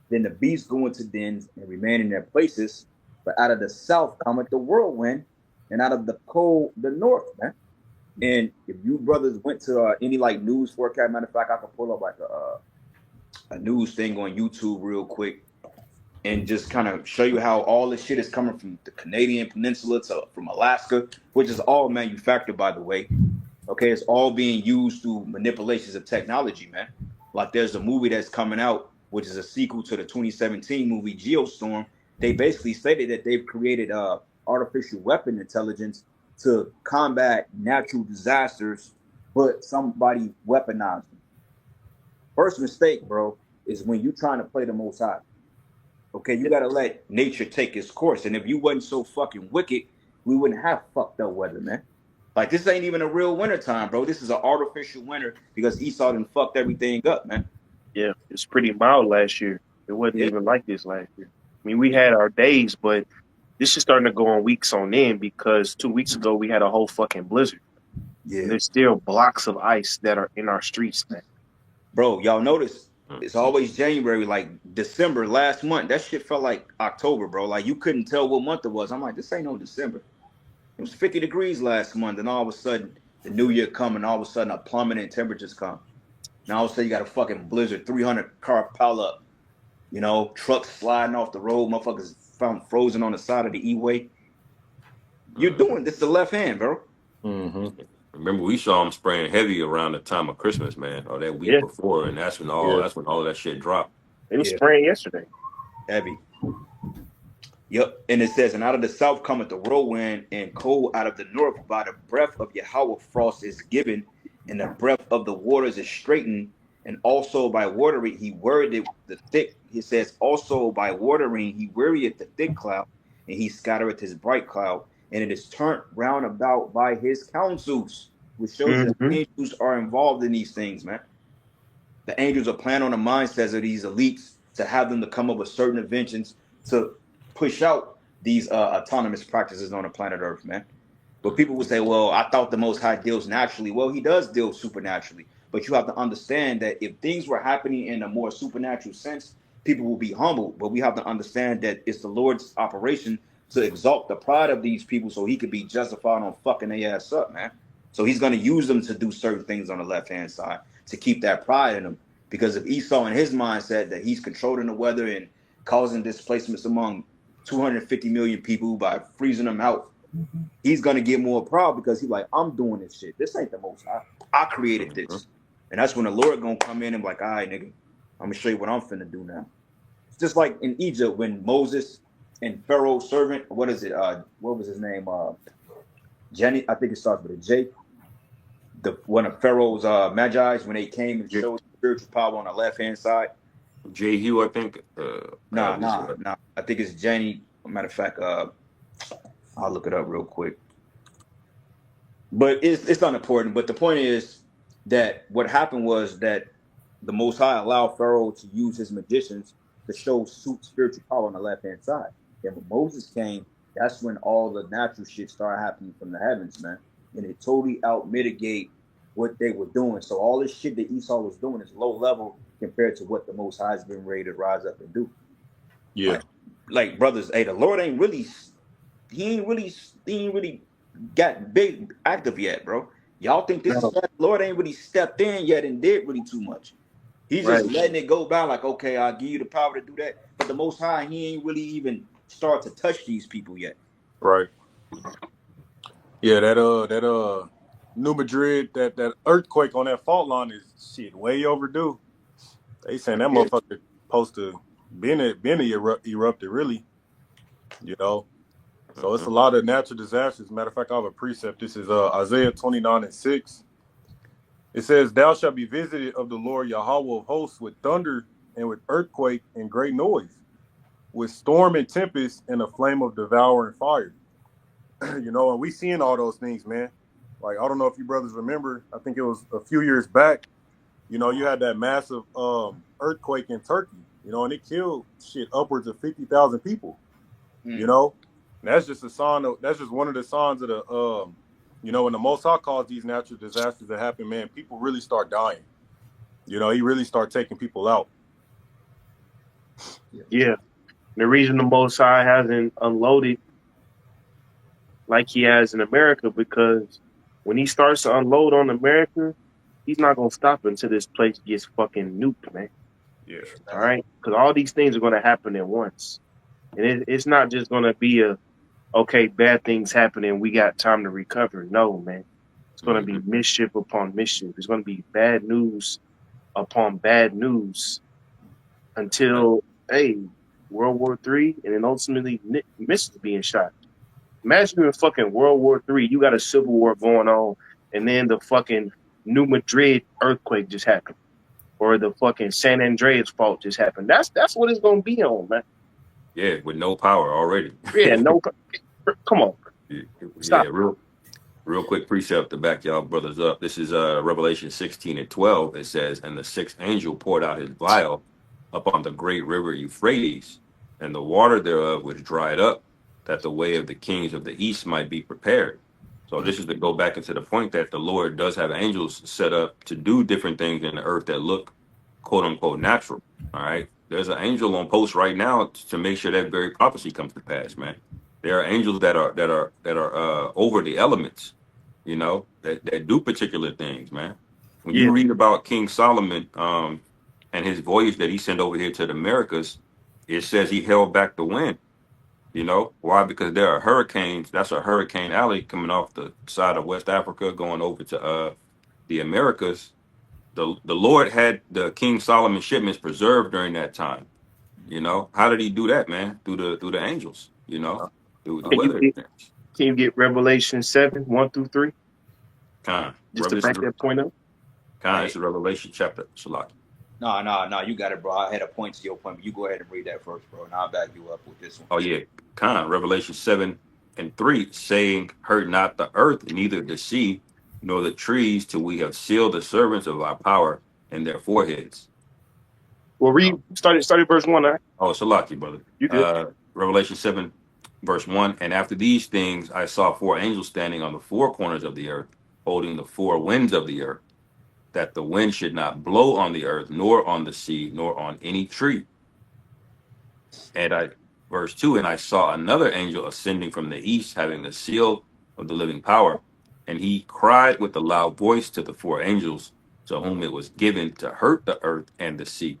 Then the beasts go into dens and remain in their places. But out of the south cometh the whirlwind, and out of the cold the north, man." And if you brothers went to any like news forecast, matter of fact, I could pull up like a news thing on YouTube real quick and just kind of show you how all this shit is coming from the Canadian Peninsula from Alaska, which is all manufactured, by the way. Okay, it's all being used through manipulations of technology, man. Like there's a movie that's coming out, which is a sequel to the 2017 movie Geostorm. They basically stated that they've created artificial weapon intelligence to combat natural disasters but somebody weaponized them. First mistake, bro, is when you trying to play the Most High. Okay, you gotta let nature take its course. And if you wasn't so fucking wicked, we wouldn't have fucked up weather, man. Like this ain't even a real winter time, bro. This is an artificial winter because Esau done fucked everything up, man. Yeah, it's pretty mild last year. It wasn't Yeah, even like this last year. I mean, we had our days, but this is starting to go on weeks on end because 2 weeks ago we had a whole fucking blizzard. And yeah. there's still blocks of ice that are in our streets, man. Bro, y'all notice it's Mhm. always January, like December last month. That shit felt like October, bro. Like you couldn't tell what month it was. I'm like, this ain't no December. It was 50 degrees last month, and all of a sudden the new year come, and all of a sudden a plummet in temperatures come. Now all of a sudden you got a fucking blizzard, 300 car pile up, trucks sliding off the road, motherfuckers found frozen on the side of the E-way. You're doing this the left hand, bro. Mm-hmm. Remember, we saw them spraying heavy around the time of Christmas, man, or that week Yeah, before, and that's when all Yeah. of that shit dropped. it was Yeah, spraying yesterday. heavy. Yep. And it says, and out of the south cometh the whirlwind, and cold out of the north by the breath of Yahweh frost is given, and the breath of the waters is straightened, and also by watering he worded the thick. He says, also by watering he wearieth the thick cloud, and he scattereth his bright cloud, and it is turned round about by his counsels, which shows you that Mm-hmm. angels are involved in these things, man. The angels are playing on the mindsets of these elites to have them to come up with certain inventions to push out these autonomous practices on the planet Earth, man. But people would say, well, I thought the Most High deals naturally. Well, he does deal supernaturally. But you have to understand that if things were happening in a more supernatural sense, people will be humbled. But we have to understand that it's the Lord's operation to exalt the pride of these people so he could be justified on fucking their ass up, man. So he's going to use them to do certain things on the left-hand side to keep that pride in them. Because if Esau in his mindset that he's controlling the weather and causing displacements among 250 million people by freezing them out, he's gonna get more proud because he's like, I'm doing this shit. This ain't the Most High. I created this. And that's when the Lord gonna come in and be like, all right, nigga, I'm gonna show you what I'm finna do now. It's just like in Egypt when Moses and Pharaoh's servant, what is it? What was his name? Jenny, I think it starts with a J. The one of Pharaoh's magi's when they came and J- showed spiritual power on the left hand side. Jehu, I think. Nah, nah, nah. I think it's Jenny. Matter of fact, I'll look it up real quick. But it's unimportant. But the point is that what happened was that the Most High allowed Pharaoh to use his magicians to show spiritual power on the left hand side. And when Moses came, that's when all the natural shit started happening from the heavens, man. And it totally out mitigate what they were doing. So all this shit that Esau was doing is low level compared to what the Most High has been ready to rise up and do. Yeah. Like brothers, hey, the Lord ain't really, he ain't really got big active yet, bro. Y'all think this is No, bad? The Lord ain't really stepped in yet and did really too much. He's right. just letting it go by, like, okay, I'll give you the power to do that. But the Most High, he ain't really even start to touch these people yet. Right. Yeah, that New Madrid, that earthquake on that fault line is shit way overdue. They saying that Yeah. motherfucker supposed to been erupted really, you know. So it's a lot of natural disasters. Matter of fact, I have a precept. This is Isaiah 29:6. It says, "Thou shalt be visited of the Lord Yahweh of hosts with thunder and with earthquake and great noise, with storm and tempest and a flame of devouring fire." And we seeing all those things, man. Like, I don't know if you brothers remember. I think it was a few years back. You had that massive earthquake in Turkey. And it killed shit upwards of 50,000 people. Mm. And that's just a sign of. That's just one of the signs of the. When the Most High calls these natural disasters to happen, man, people really start dying. He really start taking people out. Yeah. The reason the Most High hasn't unloaded like he has in America, because when he starts to unload on America, he's not gonna stop until this place gets fucking nuked, man. Yeah. All right, because all these things are gonna happen at once, and it's not just gonna be okay, bad things happen and we got time to recover. No, man, it's gonna be mischief upon mischief. It's gonna be bad news upon bad news until World War III, and then ultimately missiles being shot. Imagine in fucking World War III, you got a civil war going on, and then the fucking New Madrid earthquake just happened, or the fucking San Andreas fault just happened. That's what it's gonna be on, man. Yeah, with no power already. Yeah, no, come on, Yeah, stop. real quick precept to back y'all brothers up. This is Revelation 16:12. It says, "And the sixth angel poured out his vial upon the great river Euphrates, and the water thereof was dried up, that the way of the kings of the east might be prepared." So this is to go back into the point that the Lord does have angels set up to do different things in the earth that look quote unquote natural. All right. There's an angel on post right now to make sure that very prophecy comes to pass, man. There are angels that are over the elements, you know, that do particular things, man. When Yeah, you read about King Solomon and his voyage that he sent over here to the Americas, it says he held back the wind. You know why? Because there are hurricanes. That's a hurricane alley coming off the side of West Africa, going over to the Americas. The Lord had the King Solomon shipments preserved during that time. You know, how did he do that, man? Through the angels, you know, through the can you weather get events. Revelation 7:1-3 Kind. just to back that point up? Kind. Hey, It's a Revelation chapter. Shalak. no, you got it, bro. I had a point to your point, but you go ahead and read that first, bro, and I'll back you up with this one. Oh yeah. Kind. Revelation 7:3, saying, "Hurt not the earth, neither the sea, nor the trees, till we have sealed the servants of our power in their foreheads." Well, read started verse 1. All right, Oh, Salaki, brother. you good? Revelation 7, verse 1. "And after these things, I saw four angels standing on the four corners of the earth, holding the four winds of the earth, that the wind should not blow on the earth, nor on the sea, nor on any tree. Verse 2, and I saw another angel ascending from the east, having the seal of the living power. And he cried with a loud voice to the four angels, to whom it was given to hurt the earth and the sea,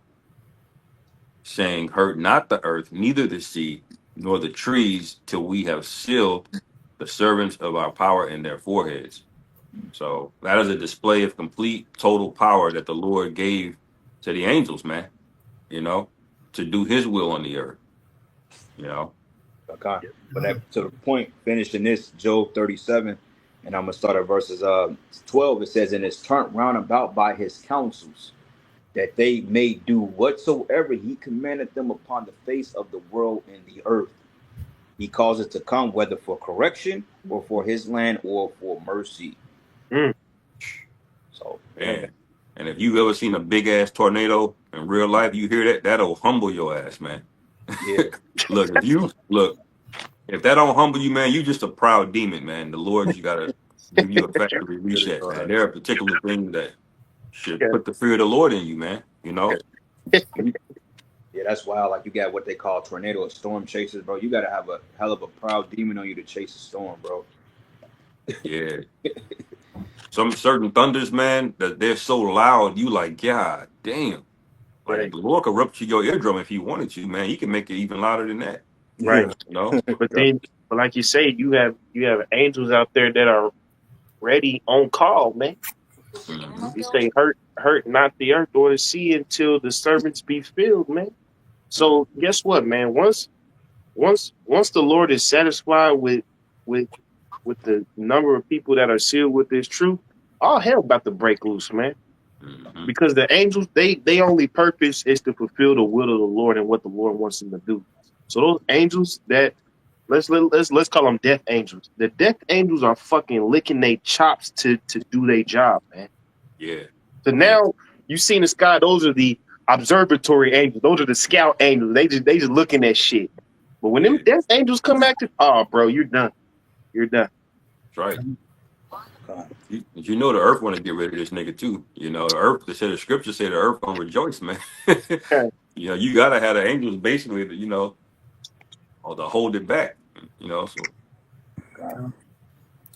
saying, Hurt not the earth, neither the sea, nor the trees, till we have sealed the servants of our power in their foreheads. So that is a display of complete total power that the Lord gave to the angels, man, you know, to do his will on the earth, you know. Okay. But that, to the point, finishing this, Job 37, and I'm going to start at verses 12. It says, And it's turned round about by his counsels, that they may do whatsoever he commanded them upon the face of the world and the earth. He calls it to come, whether for correction or for his land or for mercy. Mm. So, Man. And if you ever seen a big ass tornado in real life, you hear that, that'll humble your ass, man. yeah. If that don't humble you, man, you just a proud demon, man. The Lord, you gotta give you a factory reset, man. There are particular things that should Yeah. put the fear of the Lord in you, man. You know? Yeah, that's wild. Like, you got what they call tornado or storm chasers, bro. You got to have a hell of a proud demon on you to chase a storm, bro. Yeah. Some certain thunders, man, that they're so loud, you like, God damn. Like Right, the Lord could rupture your eardrum if he wanted to, man. He can make it even louder than that. right. You know? But like you say, you have angels out there that are ready on call, man. Mhm. You say hurt not the earth or the sea until the servants be filled, man. So guess what, man? Once the Lord is satisfied with the number of people that are sealed with this truth, all hell about to break loose, man. Mhm. Because the angels, they only purpose is to fulfill the will of the Lord and what the Lord wants them to do. So those angels that let's call them death angels. The death angels are fucking licking their chops to do their job, man. Yeah. So now you see in the sky, those are the observatory angels. Those are the scout angels. They just looking at shit. But when them Yeah. death angels come back to, oh, bro, you're done. You're done. That's right. You know the earth want to get rid of this nigga too. You know, the earth, the scripture say the earth gonna rejoice, man. You know, you gotta have the angels basically, you know, or to hold it back. You know, so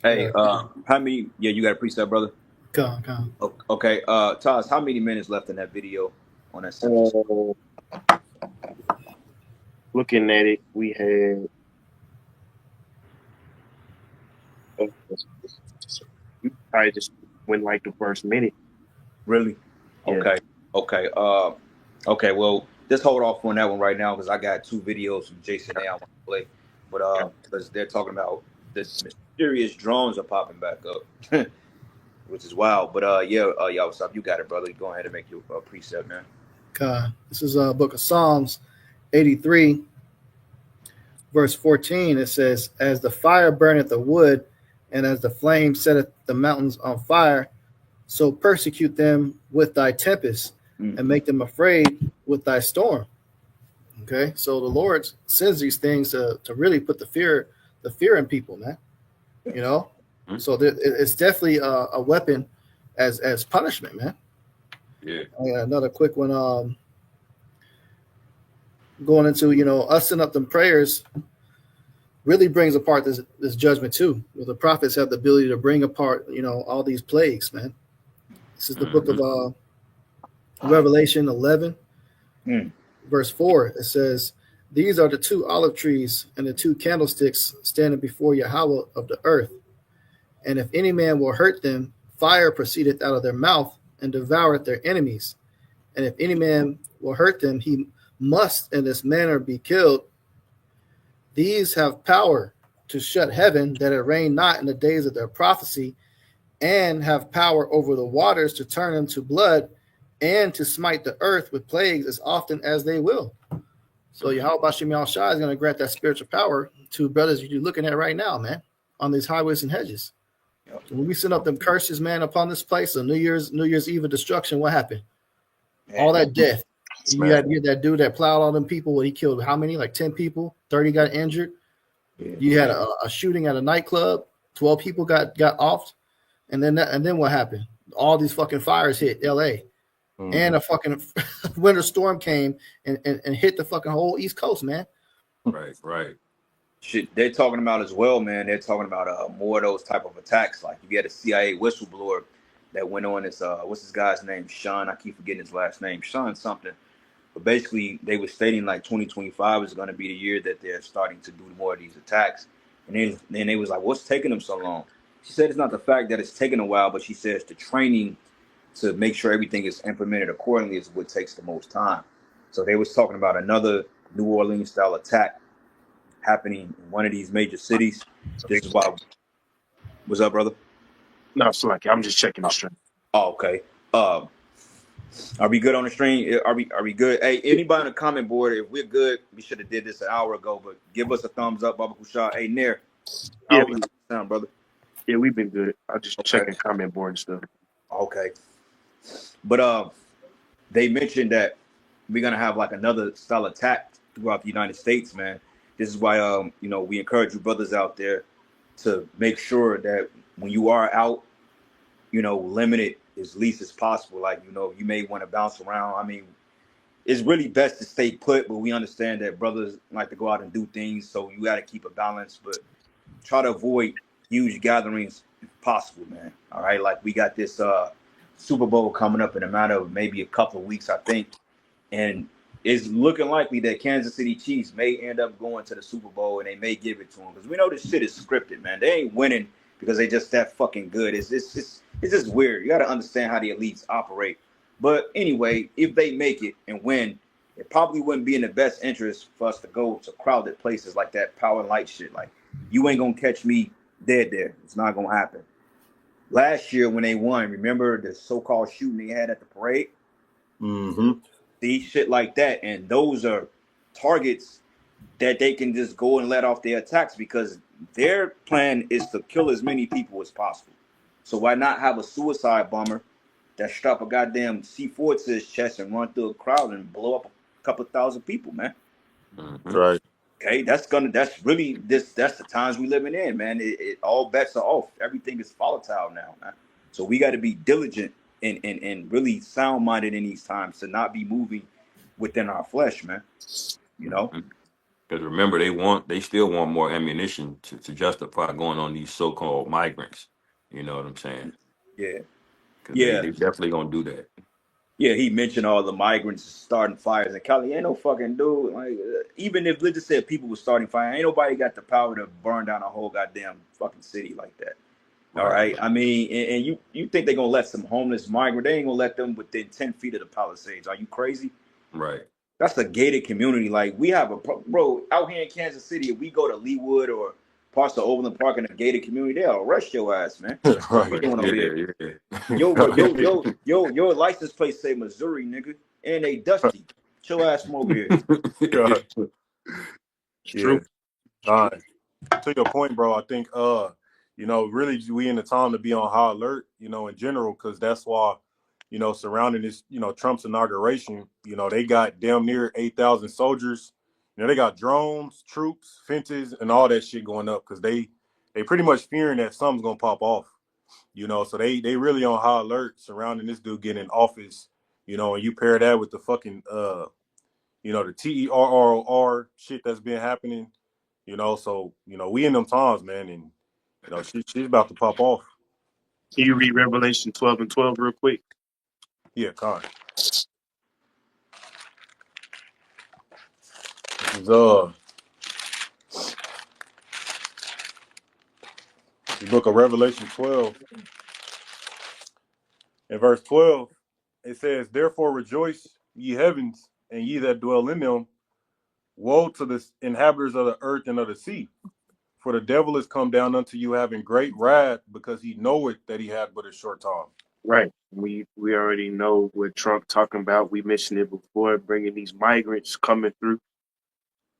Hey, how many? Yeah, you got a precept, brother. Come. Okay, Taz, how many minutes left in that video on that 7? Looking at it, we had. You probably just went like the first minute. Really? Yeah. Okay. Okay. Well, just hold off on that one right now because I got 2 videos from Jason A I want to play, but because they're talking about this mysterious drones are popping back up. which is wild. But y'all, what's up? You got it, brother. Go ahead and make your precept, man. This is a book of Psalms 83, verse 14. It says, "As the fire burneth the wood, and as the flame setteth the mountains on fire, so persecute them with thy tempest, and make them afraid with thy storm." Okay, so the Lord sends these things to really put the fear in people, man. You know, so it's definitely a weapon as punishment, man. Yeah. Another quick one. Going into us sending up them prayers really brings apart this judgment too. The prophets have the ability to bring apart all these plagues, man. This is the book of Revelation 11, verse 4. It says, "These are the 2 olive trees and the 2 candlesticks standing before Yahweh of the earth. And if any man will hurt them, fire proceedeth out of their mouth and devoureth their enemies. And if any man will hurt them, he must in this manner be killed. These have power to shut heaven, that it rain not in the days of their prophecy, and have power over the waters to turn them to blood, and to smite the earth with plagues as often as they will." So Yahweh Bashim Yahushua is going to grant that spiritual power to brothers you're looking at right now, man, on these highways and hedges. When we send up them curses, man, upon this place, on New Year's Eve of destruction, what happened? Man. All that death. You had that dude that plowed all them people. What he killed? How many? Like 10 people. 30 got injured. Yeah. You had a shooting at a nightclub. 12 people got offed. And then what happened? All these fucking fires hit L.A. And a fucking winter storm came and hit the fucking whole East Coast, man. Right. Shit, they're talking about as well, man. They're talking about more of those type of attacks. Like you had a CIA whistleblower that went on this. What's this guy's name? Sean. I keep forgetting his last name. Sean something. But basically, they were stating like 2025 is going to be the year that they're starting to do more of these attacks. And then they was like, "What's taking them so long?" She said it's not the fact that it's taking a while, but she says the training to make sure everything is implemented accordingly is what takes the most time. So they was talking about another New Orleans style attack happening in one of these major cities. This is why. What's up, brother? No, it's like I'm just checking the stream. Oh, okay. Are we good on the stream? Are we good? Hey, anybody on the comment board, if we're good, we should have did this an hour ago, but give us a thumbs up, Baba Kushah. Hey, Nair. Yeah, sound, brother. Yeah, we've been good. I'm just checking comment board and stuff. Okay. But they mentioned that we're gonna have like another style attack throughout the United States, man. This is why we encourage you brothers out there to make sure that when you are out, limit it as least as possible. Like, you may want to bounce around. I mean, it's really best to stay put, but we understand that brothers like to go out and do things, so you got to keep a balance, but try to avoid huge gatherings if possible, man. All right, like we got this Super Bowl coming up in a matter of maybe a couple of weeks, I think, and it's looking likely that Kansas City Chiefs may end up going to the Super Bowl, and they may give it to them, because we know this shit is scripted, man. They ain't winning because they just that fucking good. It's just weird. You got to understand how the elites operate. But anyway, if they make it and win, it probably wouldn't be in the best interest for us to go to crowded places like that power and light shit. Like, you ain't gonna catch me dead there. It's not gonna happen. Last year when they won, remember the so-called shooting they had at the parade? See, shit like that. And those are targets that they can just go and let off their attacks, because their plan is to kill as many people as possible. So why not have a suicide bomber that strap a goddamn C4 to his chest and run through a crowd and blow up a couple thousand people, man? Right. Okay, that's the times we living in, man. It all bets are off. Everything is volatile now, man. So we got to be diligent and really sound-minded in these times to not be moving within our flesh, man. Because remember, they still want more ammunition to justify going on these so-called migrants. You know what I'm saying? Yeah. They definitely gonna do that. Yeah, he mentioned all the migrants starting fires in Cali. Ain't no fucking dude. Like, even if, let's just say, people were starting fire, ain't nobody got the power to burn down a whole goddamn fucking city like that. All right. I mean, and you think they're gonna let some homeless migrant? They ain't gonna let them within 10 feet of the Palisades. Are you crazy? Right. That's a gated community. Like, we have bro out here in Kansas City. If we go to Leawood or parts of Overland Park and the gated community, they'll arrest your ass, man. What you Right. doing over here? Yeah. Your license plate say Missouri, nigga, and they dusty. Get your ass from over here. God. It's Yeah. true. All right. To your point, bro, I think really we in the time to be on high alert, in general, because that's why, surrounding this, Trump's inauguration, they got damn near 8,000 soldiers. They got drones, troops, fences, and all that shit going up because they pretty much fearing that something's gonna pop off. So they really on high alert surrounding this dude getting in office, and you pair that with the fucking the TERROR shit that's been happening. So we in them times, man, and she's about to pop off. Can you read Revelation 12 and 12 real quick? Yeah, Con. This is the book of Revelation 12. In verse 12, it says, "Therefore rejoice, ye heavens, and ye that dwell in them. Woe to the inhabitants of the earth and of the sea, for the devil is come down unto you having great wrath, because he knoweth that he had but a short time." Right. We already know what Trump talking about. We mentioned it before, bringing these migrants coming through.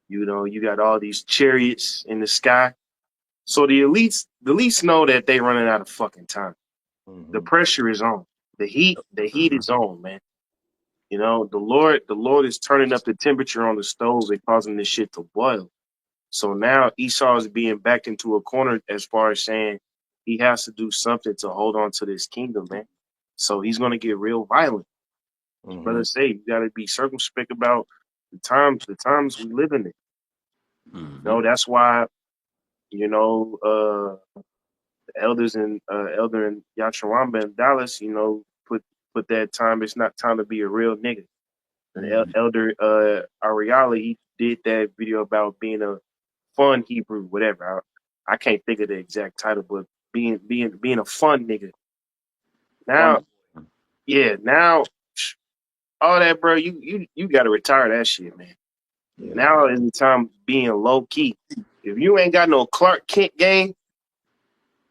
You got all these chariots in the sky. So the elites know that they running out of fucking time. Mm-hmm. The pressure is on. The heat is on, man. The Lord is turning up the temperature on the stove and causing this shit to boil. So now Esau is being backed into a corner as far as saying he has to do something to hold on to this kingdom, man. So he's gonna get real violent. Mm-hmm. Brother say you gotta be circumspect about the times we live in. Mm-hmm. That's why, the elders and elder in Yachawamba in Dallas, put that time. It's not time to be a real nigga. And Elder Ariala, he did that video about being a fun Hebrew, whatever. I can't think of the exact title, but being a fun nigga. Now, now all that, bro. You got to retire that shit, man. Yeah. Now is the time being low key. If you ain't got no Clark Kent game,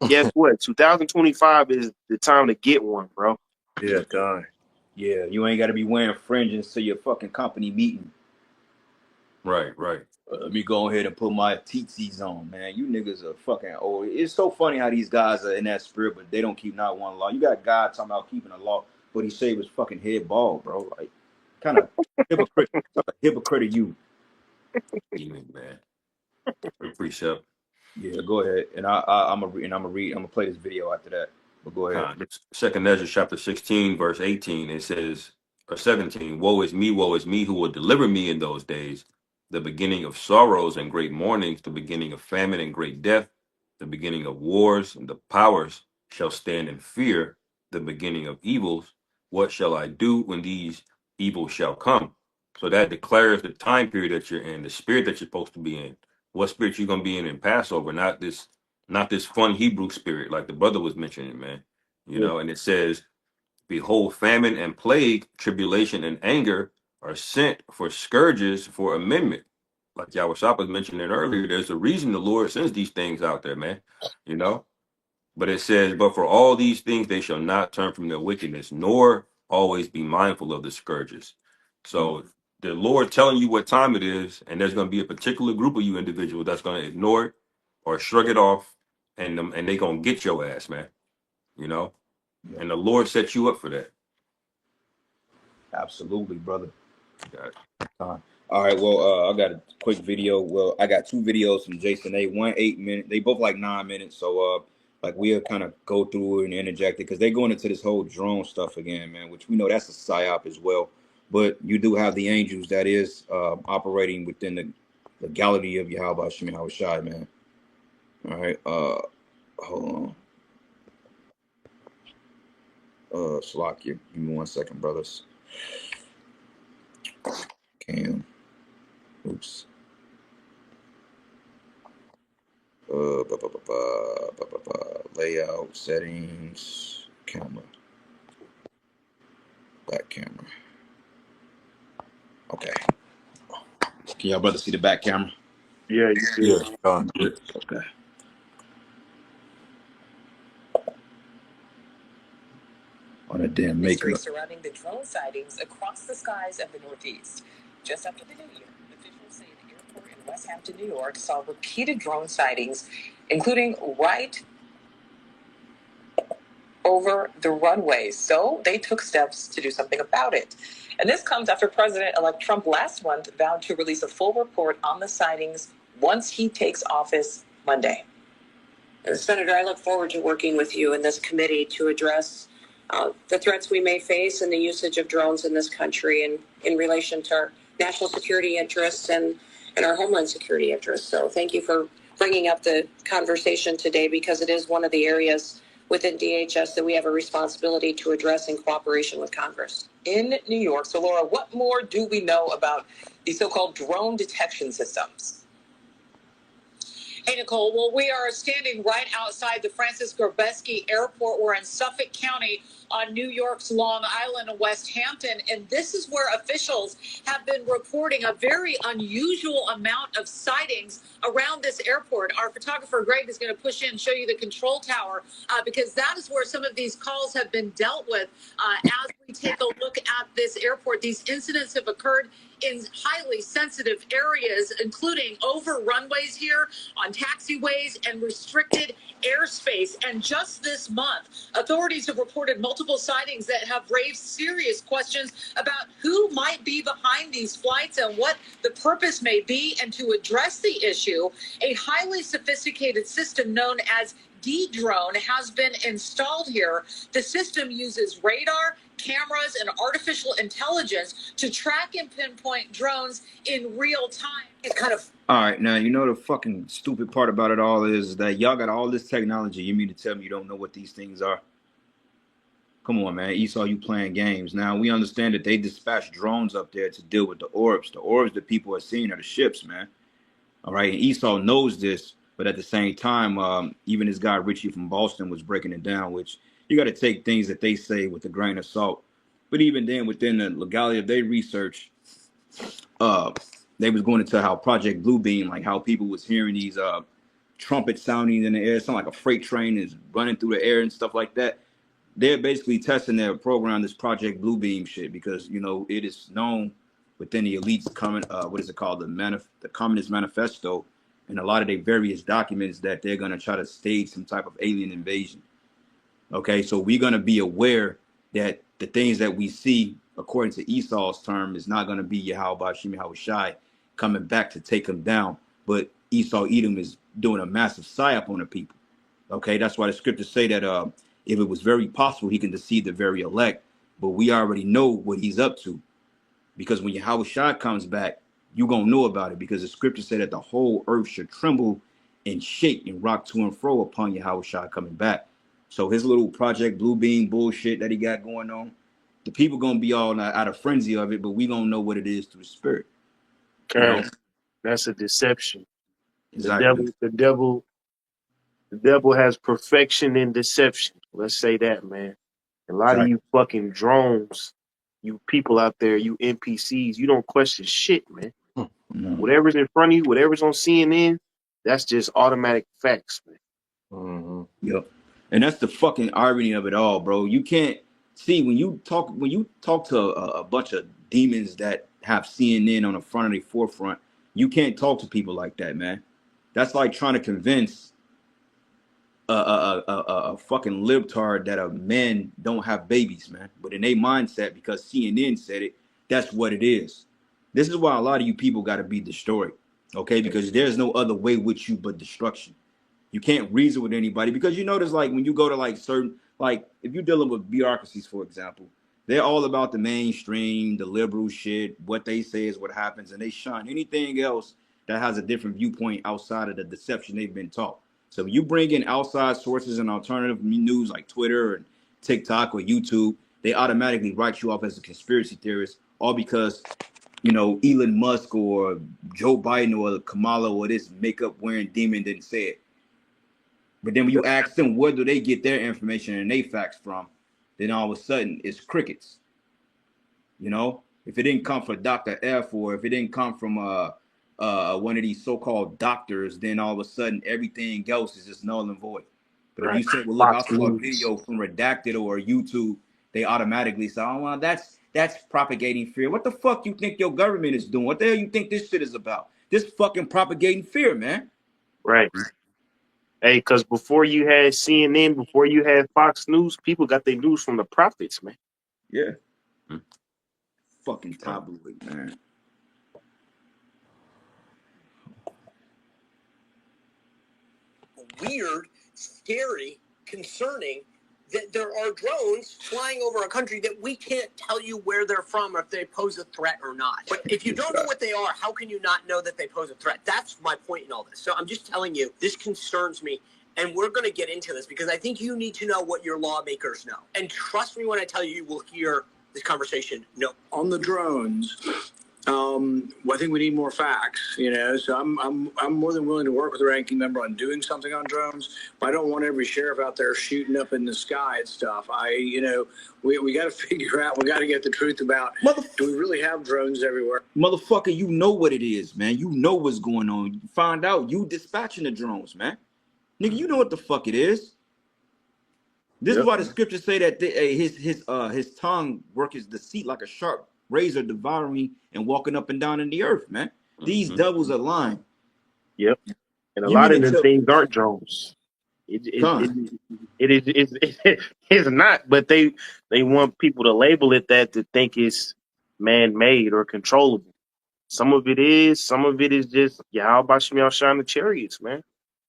guess what? 2025 is the time to get one, bro. Yeah, God. Yeah, you ain't got to be wearing fringes to your fucking company meeting. Right. Let me go ahead and put my teetsies on, man. You niggas are fucking old. It's so funny how these guys are in that spirit, but they don't keep not one law. You got God talking about keeping a law, but he shaved his fucking head bald, bro. Like, kind of hypocrite. Hypocrite of you. Demon, man. Precept. Yeah, go ahead. And I'm gonna play this video after that. But go ahead. Second Ezra chapter 16, verse 18, it says, or 17, woe is me, who will deliver me in those days, the beginning of sorrows and great mournings, the beginning of famine and great death, the beginning of wars, and the powers shall stand in fear, the beginning of evils. What shall I do when these evils shall come? So that declares the time period that you're in, the spirit that you're supposed to be in. What spirit you're gonna be in Passover, not this fun Hebrew spirit like the brother was mentioning, man. And it says, behold, famine and plague, tribulation and anger are sent for scourges for amendment. Like Yahweh was mentioning earlier, there's a reason the Lord sends these things out there, man. But it says, but for all these things they shall not turn from their wickedness, nor always be mindful of the scourges. So the Lord telling you what time it is, and there's going to be a particular group of you individuals that's going to ignore it or shrug it off, and they going to get your ass, man. And the Lord set you up for that. Absolutely, brother. Got it. All right, well, I got a quick video. Well, I got two videos from Jason A. 8 minute. They both like 9 minutes. So, we'll kind of go through and interject it because they're going into this whole drone stuff again, man, which we know that's a psyop as well. But you do have the angels that is operating within the legality of Yahweh Shem Yahweh Shai, man. All right, hold on. Slakia, give me 1 second, brothers. Cam. Oops. Layout, settings, camera, back camera. Okay. Can y'all brothers see the back camera? Yeah, you see. Yeah, God. Okay. on a damn Mystery makeup. surrounding the drone sightings across the skies of the Northeast. Just after the new year, officials say the airport in West Hampton, New York, saw repeated drone sightings, including right over the runways. So they took steps to do something about it. And this comes after President-elect Trump last month vowed to release a full report on the sightings once he takes office Monday. Senator, I look forward to working with you in this committee to address the threats we may face and the usage of drones in this country and in relation to our national security interests and our homeland security interests. So thank you for bringing up the conversation today, because it is one of the areas within DHS that we have a responsibility to address in cooperation with Congress. In New York. So Laura, what more do we know about these so-called drone detection systems? Hey, Nicole. Well, we are standing right outside the Francis Gorbeski Airport. We're in Suffolk County on New York's Long Island and West Hampton. And this is where officials have been reporting a very unusual amount of sightings around this airport. Our photographer, Greg, is going to push in and show you the control tower because that is where some of these calls have been dealt with. As we take a look at this airport, these incidents have occurred in highly sensitive areas, including over runways here, on taxiways, and restricted airspace. And just this month, authorities have reported multiple sightings that have raised serious questions about who might be behind these flights and what the purpose may be. And to address the issue, a highly sophisticated system known as D-Drone has been installed here. The system uses radar, cameras, and artificial intelligence to track and pinpoint drones in real time. It's kind of... All right, now, you know the fucking stupid part about it all is that y'all got all this technology. You mean to tell me you don't know what these things are? Come on, man. Esau, you playing games. Now, we understand that they dispatch drones up there to deal with the orbs. The orbs that people are seeing are the ships, man. All right, and Esau knows this, but at the same time, even this guy Richie from Boston was breaking it down, which you got to take things that they say with a grain of salt. But even then, within the legality of their research, they was going into how Project Bluebeam, like how people was hearing these trumpets sounding in the air, sound like a freight train is running through the air and stuff like that. They're basically testing their program, this Project Bluebeam shit, because, you know, it is known within the elites coming, what is it called? The Communist Manifesto, and a lot of their various documents that they're going to try to stage some type of alien invasion. Okay, so we're going to be aware that the things that we see, according to Esau's term, is not going to be Yahweh Shem Yahushai coming back to take them down. But Esau Edom is doing a massive psyop on the people. Okay, that's why the scriptures say that if it was very possible, he can deceive the very elect. But we already know what he's up to. Because when Yahushua comes back, you're going to know about it, because the scripture said that the whole earth should tremble and shake and rock to and fro upon Yahushua coming back. So his little Project Bluebeam bullshit that he got going on, the people going to be all out of frenzy of it, but we going to know what it is through the spirit. You know? That's a deception. Exactly. The devil has perfection in deception. Let's say that, man. A lot of you fucking drones, you people out there, you NPCs, you don't question shit, man. No. Whatever's in front of you, whatever's on CNN, that's just automatic facts, man. Mm-hmm. Yep. And that's the fucking irony of it all, bro. You can't see when you talk to a bunch of demons that have CNN on the front of the forefront, you can't talk to people like that, man. That's like trying to convince a fucking libtard that a men don't have babies, man. But in their mindset, because CNN said it, that's what it is. This is why a lot of you people got to be destroyed, okay? Because there's no other way with you but destruction. You can't reason with anybody, because you notice, like, when you go to like certain, like if you're dealing with bureaucracies, for example, they're all about the mainstream, the liberal shit. What they say is what happens, and they shun anything else that has a different viewpoint outside of the deception they've been taught. So when you bring in outside sources and alternative news like Twitter and TikTok or YouTube, they automatically write you off as a conspiracy theorist, all because, you know, Elon Musk or Joe Biden or Kamala or this makeup wearing demon didn't say it. But then when you ask them where do they get their information and they facts from, then all of a sudden it's crickets. You know, if it didn't come from Dr. F, or if it didn't come from one of these so-called doctors, then all of a sudden everything else is just null and void. But if you say, well, look, I saw a video from Redacted or YouTube they automatically say, oh, well, that's propagating fear. What the fuck you think your government is doing? What the hell you think this shit is about? This fucking propagating fear, man. Right. Hey, because before you had CNN, before you had Fox News, people got their news from the prophets, man. Yeah. Hmm. Fucking tabloid, man. Weird, scary, concerning that there are drones flying over a country that we can't tell you where they're from or if they pose a threat or not. But if you don't know what they are, how can you not know that they pose a threat? That's my point in all this. So I'm just telling you, this concerns me. And we're going to get into this because I think you need to know what your lawmakers know. And trust me when I tell you, you will hear this conversation. No. On the drones, I think we need more facts, you know. So I'm more than willing to work with the ranking member on doing something on drones, but I don't want every sheriff out there shooting up in the sky and stuff. We got to figure out. We got to get the truth about. Do we really have drones everywhere? Motherfucker, you know what it is, man. You know what's going on. You find out you dispatching the drones, man. Nigga, you know what the fuck it is. This is why the scriptures say that his tongue worketh deceit like a sharp razor, devouring and walking up and down in the earth, man. These devils are lying. Yep. And a lot of them things aren't drones. It is not, but they want people to label it that to think it's man-made or controllable. Some of it is just how about y'all shine the chariots, man?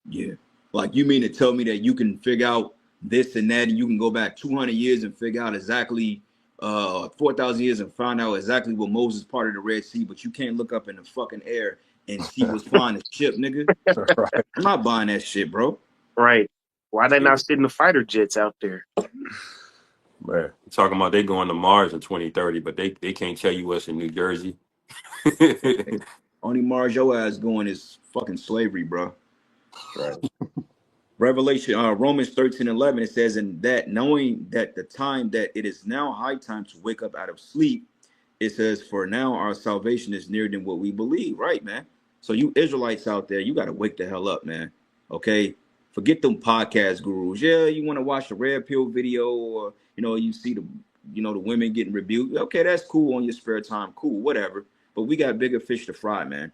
Yeah. Like, you mean to tell me that you can figure out this and that, and you can go back 200 years and figure out exactly 4,000 years and find out exactly what Moses parted the Red Sea, but you can't look up in the fucking air and see what's flying the ship, nigga? Right. I'm not buying that shit, bro. Right. Why they not sitting the fighter jets out there? Man, talking about they going to Mars in 2030, but they can't tell you what's in New Jersey. Only Mars your ass going is fucking slavery, bro. Right. Revelation, Romans 13:11, it says, "And that knowing that the time that it is now high time to wake up out of sleep," it says, "For now our salvation is nearer than what we believe." Right, man. So you Israelites out there, you got to wake the hell up, man. Okay, forget them podcast gurus. Yeah, you want to watch the red pill video, or you see the women getting rebuked. Okay, that's cool on your spare time. Cool, whatever. But we got bigger fish to fry, man.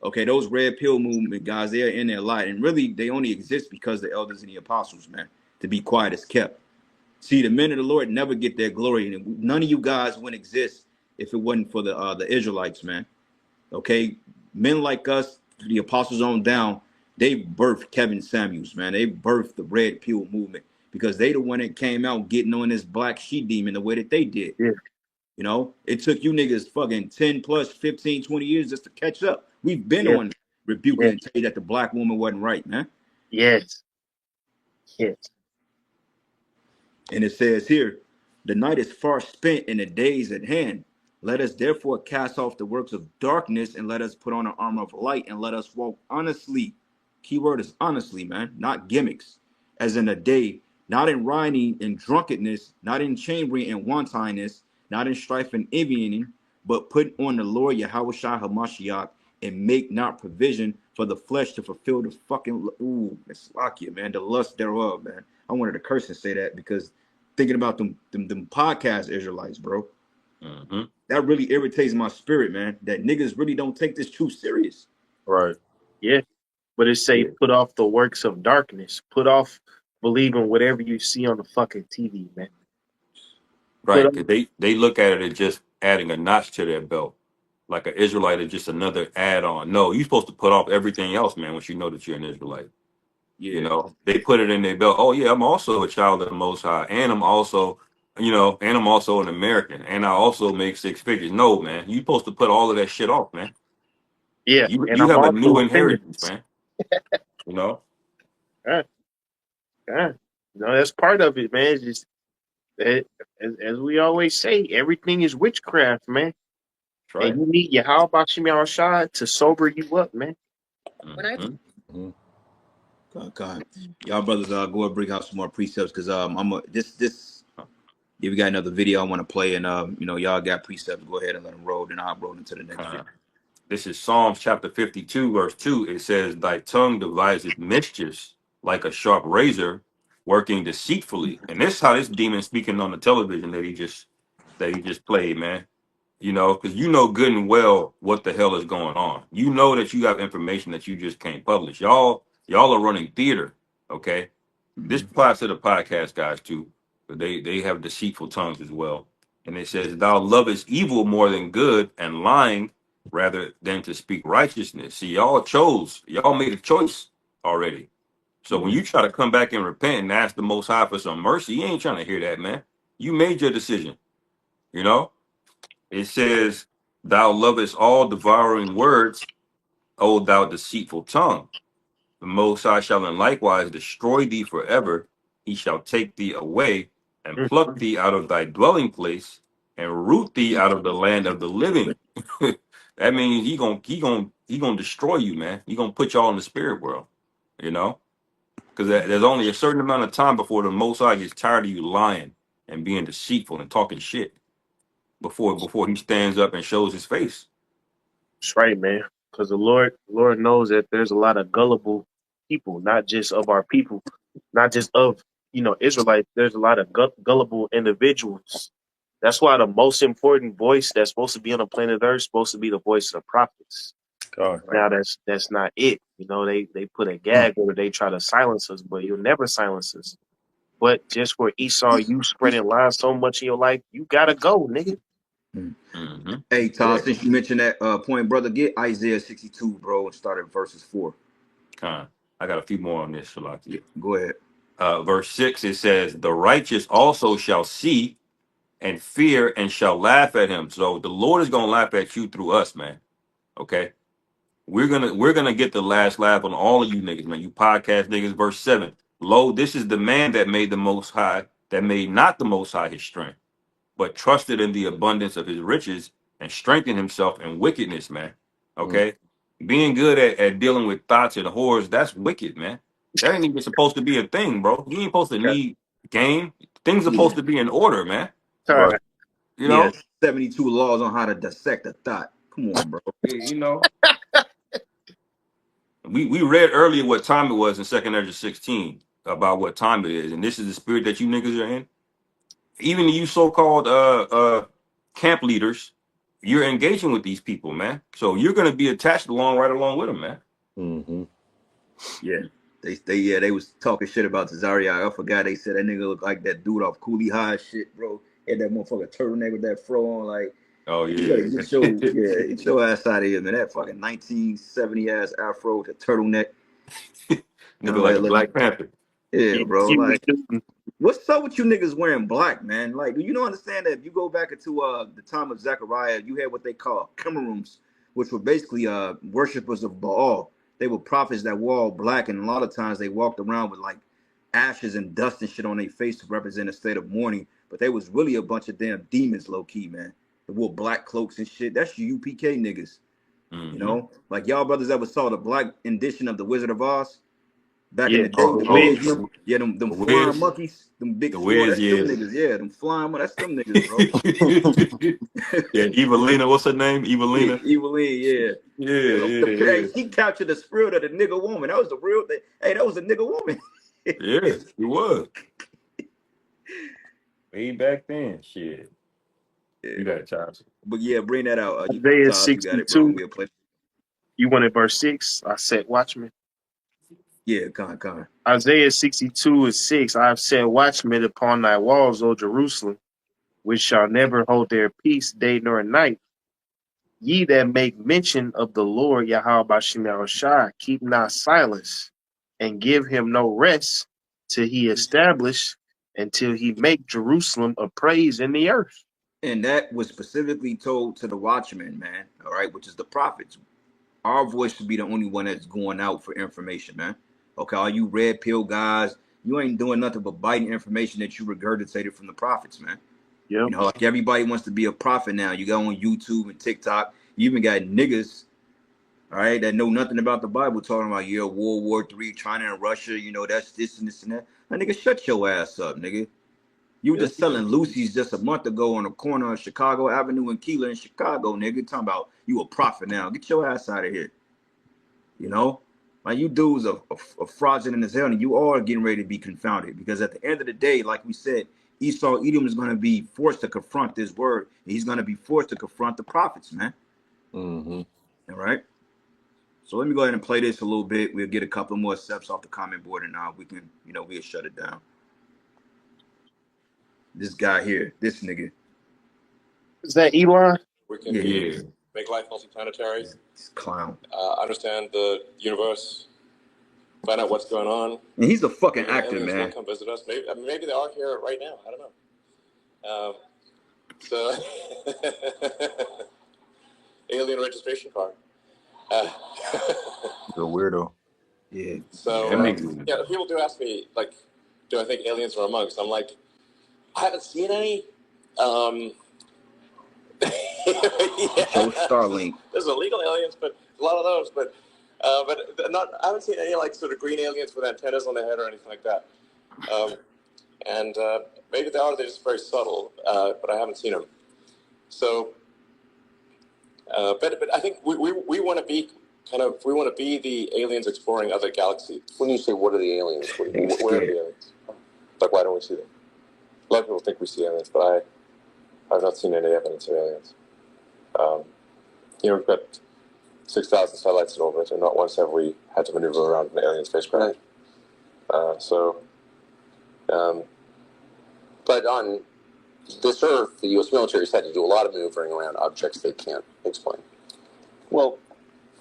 Okay, those red pill movement guys, they are in there a lot. And really, they only exist because the elders and the apostles, man, to be quiet as kept. See, the men of the Lord never get their glory. And none of you guys wouldn't exist if it wasn't for the Israelites, man. Okay, men like us, the apostles on down, they birthed Kevin Samuels, man. They birthed the red pill movement because they the one that came out getting on this black sheep demon the way that they did. Yeah. It took you niggas fucking 10 plus 15, 20 years just to catch up. We've been on rebuking and tell you that the black woman wasn't right, man. Yes. Yes. And it says here, the night is far spent and the days at hand. Let us therefore cast off the works of darkness and let us put on an armor of light and let us walk honestly. Keyword is honestly, man, not gimmicks. As in a day, not in rioting and drunkenness, not in chambering and wantonness, not in strife and envying, but put on the Lord Yahushua HaMashiach and make not provision for the flesh to fulfill the fucking it's Lakia, man, the lust thereof, man. I wanted to curse and say that because thinking about them podcast Israelites, bro. Mm-hmm. That really irritates my spirit, man. That niggas really don't take this truth serious. Right. Yeah. But it say put off the works of darkness. Put off believing whatever you see on the fucking TV, man. Right. They look at it as just adding a notch to their belt. Like an Israelite is just another add-on. No, you're supposed to put off everything else, man, once you know that you're an Israelite. Yeah. They put it in their belt. Oh, yeah, I'm also a child of the Most High. And I'm also, an American. And I also make six figures. No, man. You're supposed to put all of that shit off, man. Yeah. You I'm have a also new a inheritance, feminist. man. Yeah. That's part of it, man. It's just, as we always say, everything is witchcraft, man. Right. And you need Yahweh Bashim Yahushua to sober you up, man. Mm-hmm. God. Y'all brothers, go and bring out some more precepts because we got another video I want to play, and y'all got precepts. Go ahead and let them roll, and I'll roll into the next video. This is Psalms chapter 52, verse 2. It says, "Thy tongue deviseth mischiefs like a sharp razor, working deceitfully. And this is how this demon speaking on the television that he just played, man. You know, because you know good and well what the hell is going on. You know that you have information that you just can't publish. Y'all are running theater, okay? This applies to the podcast guys too, but they have deceitful tongues as well. And it says, "Thou lovest evil more than good, and lying rather than to speak righteousness." See, y'all made a choice already. So when you try to come back and repent and ask the Most High for some mercy, you ain't trying to hear that, man. You made your decision. You know, it says, "Thou lovest all devouring words, O thou deceitful tongue. The Most High shall in likewise destroy thee forever. He shall take thee away and pluck thee out of thy dwelling place and root thee out of the land of the living." That means he gonna destroy you, man. He gonna put y'all in the spirit world, you know, because there's only a certain amount of time before the Most High gets tired of you lying and being deceitful and talking shit before he stands up and shows his face. That's right, man. Because the Lord knows that there's a lot of gullible people, not just of our people, not just of Israelites. There's a lot of gullible individuals. That's why the most important voice that's supposed to be on the planet Earth is supposed to be the voice of the prophets. God. Now that's not it. You know, they put a gag or they try to silence us, but you'll never silence us. But just for Esau, you spreading lies so much in your life, you gotta go, nigga. Mm-hmm. Hey, Todd, since you mentioned that point, brother, get Isaiah 62, bro, and start at verses 4. I got a few more on this, Shalaki. Yeah, go ahead. Verse 6, it says, "The righteous also shall see and fear and shall laugh at him." So the Lord is gonna laugh at you through us, man. Okay, we're gonna get the last laugh on all of you niggas, man. You podcast niggas. Verse 7, "Lo, this is the man that made the Most High, that made not the Most High his strength, but trusted in the abundance of his riches and strengthened himself in wickedness," man. Okay, being good at dealing with thoughts and whores, that's wicked, man. That ain't even supposed to be a thing, bro. You ain't supposed to need game. Things are supposed to be in order, man. Right. You Yeah, know, 72 laws on how to dissect a thought. Come on, bro. you know. We read earlier what time it was in 2nd Ezra 16 about what time it is, and this is the spirit that you niggas are in. Even you so-called camp leaders, you're engaging with these people, man. So you're gonna be attached right along with them, man. Mm-hmm. Yeah. They was talking shit about Tazariak. I forgot they said that nigga looked like that dude off Cooley High shit, bro. Had that motherfucker turtleneck with that fro on, like. Oh You gotta yeah. get your ass out of here, man. That fucking 1970 ass afro with the turtleneck. Nigga like a Black Panther. Yeah, bro. Like, what's up with you niggas wearing black, man? Like, do you not understand that if you go back into the time of Zechariah, you had what they call Cameroons, which were basically worshippers of Baal. They were prophets that wore all black, and a lot of times they walked around with like ashes and dust and shit on their face to represent a state of mourning. But they was really a bunch of damn demons, low key, man. They wore black cloaks and shit. That's your UPK niggas. Mm-hmm. You know, like y'all brothers ever saw the black edition of the Wizard of Oz back in the day? Them flying monkeys, them big four. That's them niggas. Yeah, them flying. That's them niggas, bro. Yeah, Evelina. What's her name? Evelina. Evelina. Yeah. Hey, she captured the spirit of the nigga woman. That was the real thing. Hey, that was a nigga woman. Yeah, it was. Way back then, shit. Yeah. You got a chance. But yeah, bring that out. Isaiah 62. You wanted verse 6? I said, watchmen. Yeah, con. Isaiah 62:6. I have set watchmen upon thy walls, O Jerusalem, which shall never hold their peace day nor night. Ye that make mention of the Lord Yahweh Bashim Yahushua, keep not silence, and give him no rest till he establish, until he make Jerusalem a praise in the earth. And that was specifically told to the watchmen, man. All right, which is the prophets. Our voice should be the only one that's going out for information, man. Okay, all you red pill guys, you ain't doing nothing but biting information that you regurgitated from the prophets, man. Yep. You know, like everybody wants to be a prophet now. You go on YouTube and TikTok. You even got niggas, all right, that know nothing about the Bible talking about, yeah, World War III, China and Russia, you know, that's this and this and that. That nigga, shut your ass up, nigga. You were just selling Lucy's just a month ago on the corner of Chicago Avenue and Keeler in Chicago, nigga. Talking about you a prophet now. Get your ass out of here. You know? Like you dudes are fraudulent as hell, and you all are getting ready to be confounded. Because at the end of the day, like we said, Esau Edom is going to be forced to confront this word. And he's going to be forced to confront the prophets, man. Mm-hmm. All right. So let me go ahead and play this a little bit. We'll get a couple more steps off the comment board, and we can, we'll shut it down. This guy here, this nigga. Is that Elon? We can Yeah. make life multiplanetary. This clown. Understand the universe. Find out what's going on. And he's a fucking Maybe actor, aliens man. will come visit us. Maybe they are here right now. I don't know. So alien registration card. The weirdo. Yeah. So Yeah. people do ask me, like, do I think aliens are among us? I'm like, I haven't seen any. Show Starlink. There's illegal aliens, but a lot of those, but not. I haven't seen any like sort of green aliens with antennas on their head or anything like that. And maybe they are. They're just very subtle, but I haven't seen them. So, but I think we want to be the aliens exploring other galaxies. When you say what are the aliens, where are the aliens? Like, why don't we see them? A lot of people think we see aliens, but I've not seen any evidence of aliens. We've got 6,000 satellites in orbit, and not once have we had to maneuver around an alien spacecraft. But on this Earth, the U.S. military's had to do a lot of maneuvering around objects they can't explain. Well,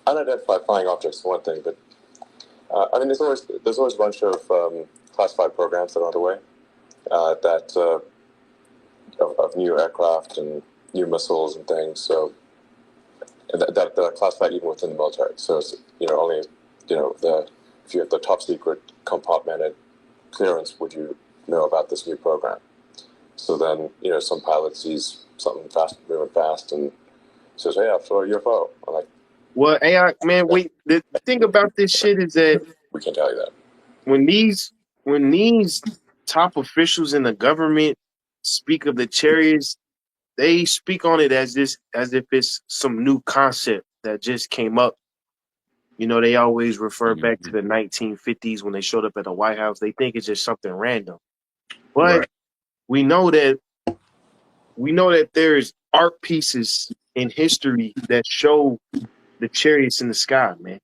unidentified flying objects is one thing, but there's always a bunch of classified programs that are underway of new aircraft and new missiles and things. So that are classified even within the military. So it's only if you have the top secret compartmented clearance, would you know about this new program? So then some pilot sees something moving fast and says, "Hey, I saw a UFO." I'm like, Well, AI man, wait. The thing about this shit is that we can't tell you that. when these top officials in the government speak of the chariots, they speak on it as if it's some new concept that just came up. They always refer back to the 1950s when they showed up at the White House. They think it's just something random. But Right. we know that there's art pieces in history that show the chariots in the sky, man.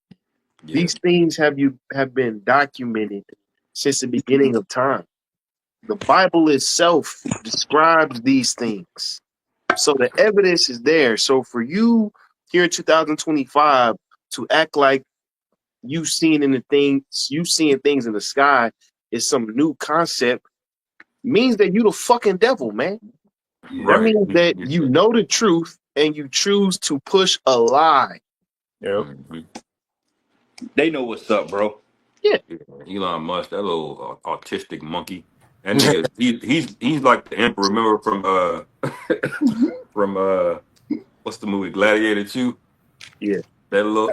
Yeah. These things have been documented since the beginning of time. The Bible itself describes these things. So the evidence is there. So for you here in 2025 to act like you seeing things in the sky is some new concept means that you the fucking devil, man. That Right. means that you know the truth and you choose to push a lie. Yep. Mhm. They know what's up, bro. Yeah. Elon Musk, that little autistic monkey. That nigga, he's like the emperor. Remember from what's the movie Gladiator 2? Yeah. That little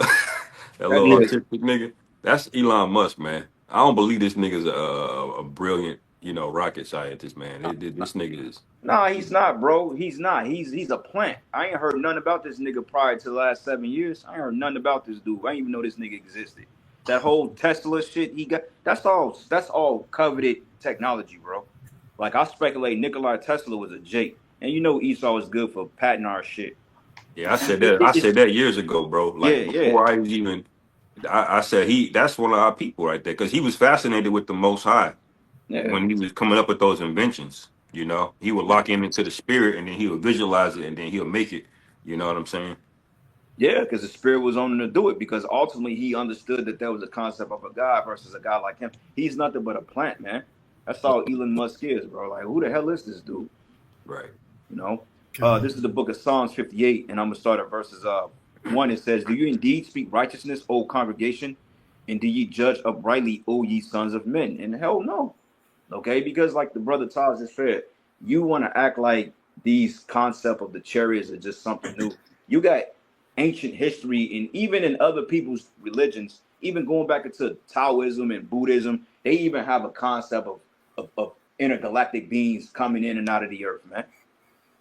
autistic nigga. That's Elon Musk, man. I don't believe this nigga's a brilliant, rocket scientist, man. This nigga is. Nah, he's not, bro. He's not. He's a plant. I ain't heard nothing about this nigga prior to the last 7 years. I ain't heard nothing about this dude. I didn't even know this nigga existed. That whole Tesla shit he got, that's all coveted technology, bro. Like I speculate Nikola Tesla was a Jake. And Esau is good for patenting our shit. Yeah, I said that. I said that years ago, bro. Like before I was even. I said that's one of our people right there because he was fascinated with the Most High when he was coming up with those inventions. He would lock in into the spirit and then he would visualize it and then he'll make it. You know what I'm saying? Yeah, because the spirit was on him to do it because ultimately he understood that there was a concept of a God versus a God like him. He's nothing but a plant, man. That's all Elon Musk is, bro. Like, who the hell is this dude? Right. This is the book of Psalms 58, and I'm going to start at verses 1. It says, "Do you indeed speak righteousness, O congregation? And do ye judge uprightly, O ye sons of men?" And hell no. Okay, because like the brother Todd just said, you want to act like these concept of the chariots are just something new. You got ancient history, and even in other people's religions, even going back into Taoism and Buddhism, they even have a concept of intergalactic beings coming in and out of the earth, man.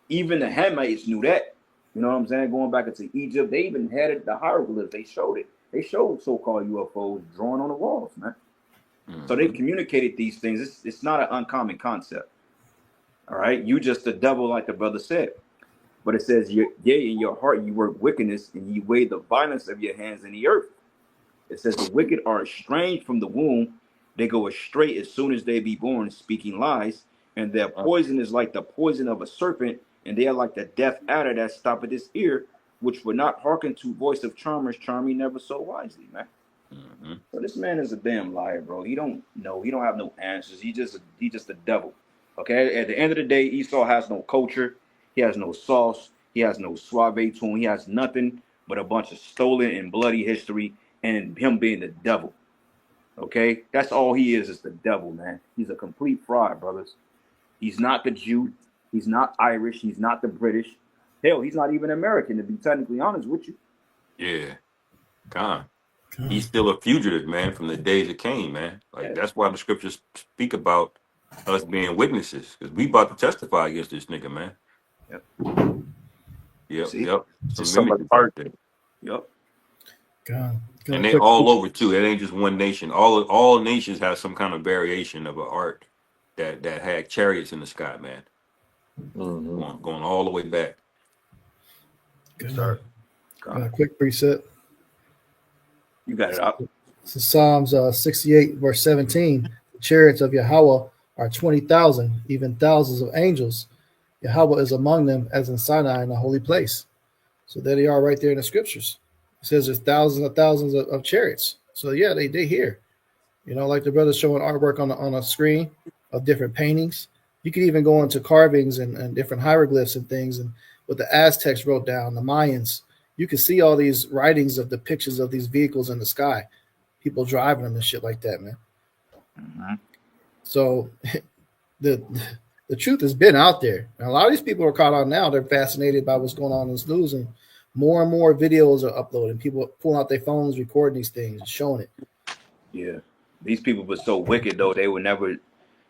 Even the Hamites knew that. You know what I'm saying? Going back into Egypt, they even had it, the hieroglyphs, they showed it. They show so-called UFOs drawn on the walls, man. Mhm. So they've communicated these things. It's not an uncommon concept. All right, you just the devil, like the brother said. But it says, yea, in your heart you work wickedness, and ye weigh the violence of your hands in the earth. It says the wicked are estranged from the womb; they go astray as soon as they be born, speaking lies, and their poison is like the poison of a serpent, and they are like the deaf adder that stoppeth his ear, which would not hearken to voice of charmers, charming never so wisely, man. Mhm. So this man is a damn liar, bro. He don't know. He don't have no answers. He just the devil. Okay. At the end of the day, Esau has no culture. He has no sauce. He has no suave to him. He has nothing but a bunch of stolen and bloody history and him being the devil. Okay. That's all he is the devil, man. He's a complete fraud, brothers. He's not the Jew. He's not Irish. He's not the British. Hell, he's not even American, to be technically honest with you. Yeah, God. He's still a fugitive, man, from the days of Cain, man. Like, Yeah. that's why the scriptures speak about us being witnesses, because we about to testify against this nigga, man. Yep. Yep, See? yep. Just Some somebody images art. out there. Yep. God. And they all over too. It ain't just one nation. All nations have some kind of variation of an art that had chariots in the sky, man. Going all the way back. Start. A quick preset. You got it up. So Psalms 68, verse 17. The chariots of Yahweh are 20,000, even thousands of angels. Yahweh is among them as in Sinai in the holy place. So there they are right there in the scriptures. It says there's thousands of chariots. So yeah, they here. You know, like the brother's showing artwork on a screen of different paintings. You could even go into carvings and different hieroglyphs and things, and what the Aztecs wrote down, the Mayans. You can see all these writings of depictions of these vehicles in the sky, people driving them and shit like that, man. Mm-hmm. So the truth has been out there. And a lot of these people are caught on now. They're fascinated by what's going on in this news, and more videos are uploading. People pulling out their phones, recording these things, and showing it. Yeah. These people were so wicked, though. They would never,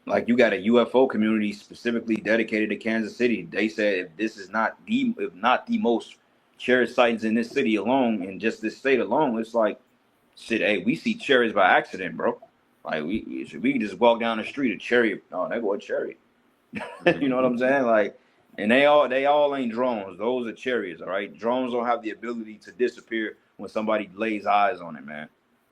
like, you got a UFO community specifically dedicated to Kansas City. They said if this is not the most cherished sightings in this city alone, and just this state alone, it's like, shit, hey, we see chariots by accident, bro. Like, we can just walk down the street, a chariot. Oh, they go a chariot. You know what I'm saying? Like, and they all ain't drones. Those are chariots, all right? Drones don't have the ability to disappear when somebody lays eyes on it, man.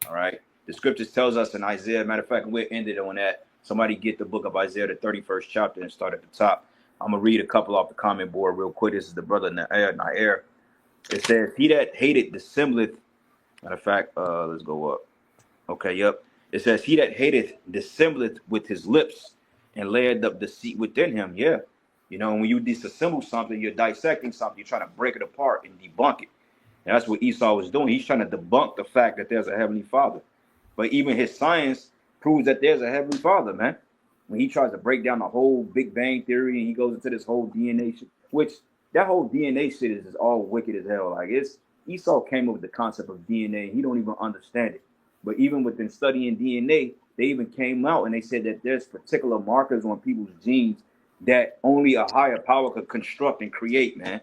All right? The scriptures tells us in Isaiah, matter of fact, we're ended on that. Somebody get the book of Isaiah, the 31st chapter, and start at the top. I'm going to read a couple off the comment board real quick. This is the brother Nair. It says, he that hated dissembleth. Matter of fact, let's go up. Okay, yep. It says, he that hateth dissembleth with his lips and layeth up deceit within him. Yeah. You know, when you disassemble something, you're dissecting something, you're trying to break it apart and debunk it. And that's what Esau was doing. He's trying to debunk the fact that there's a heavenly father. But even his science proves that there's a heavenly father, man. When he tries to break down the whole Big Bang theory and he goes into this whole DNA shit, which that whole DNA shit is all wicked as hell. Like, it's Esau came up with the concept of DNA. He don't even understand it. But even within studying DNA, they even came out and they said that there's particular markers on people's genes that only a higher power could construct and create, man.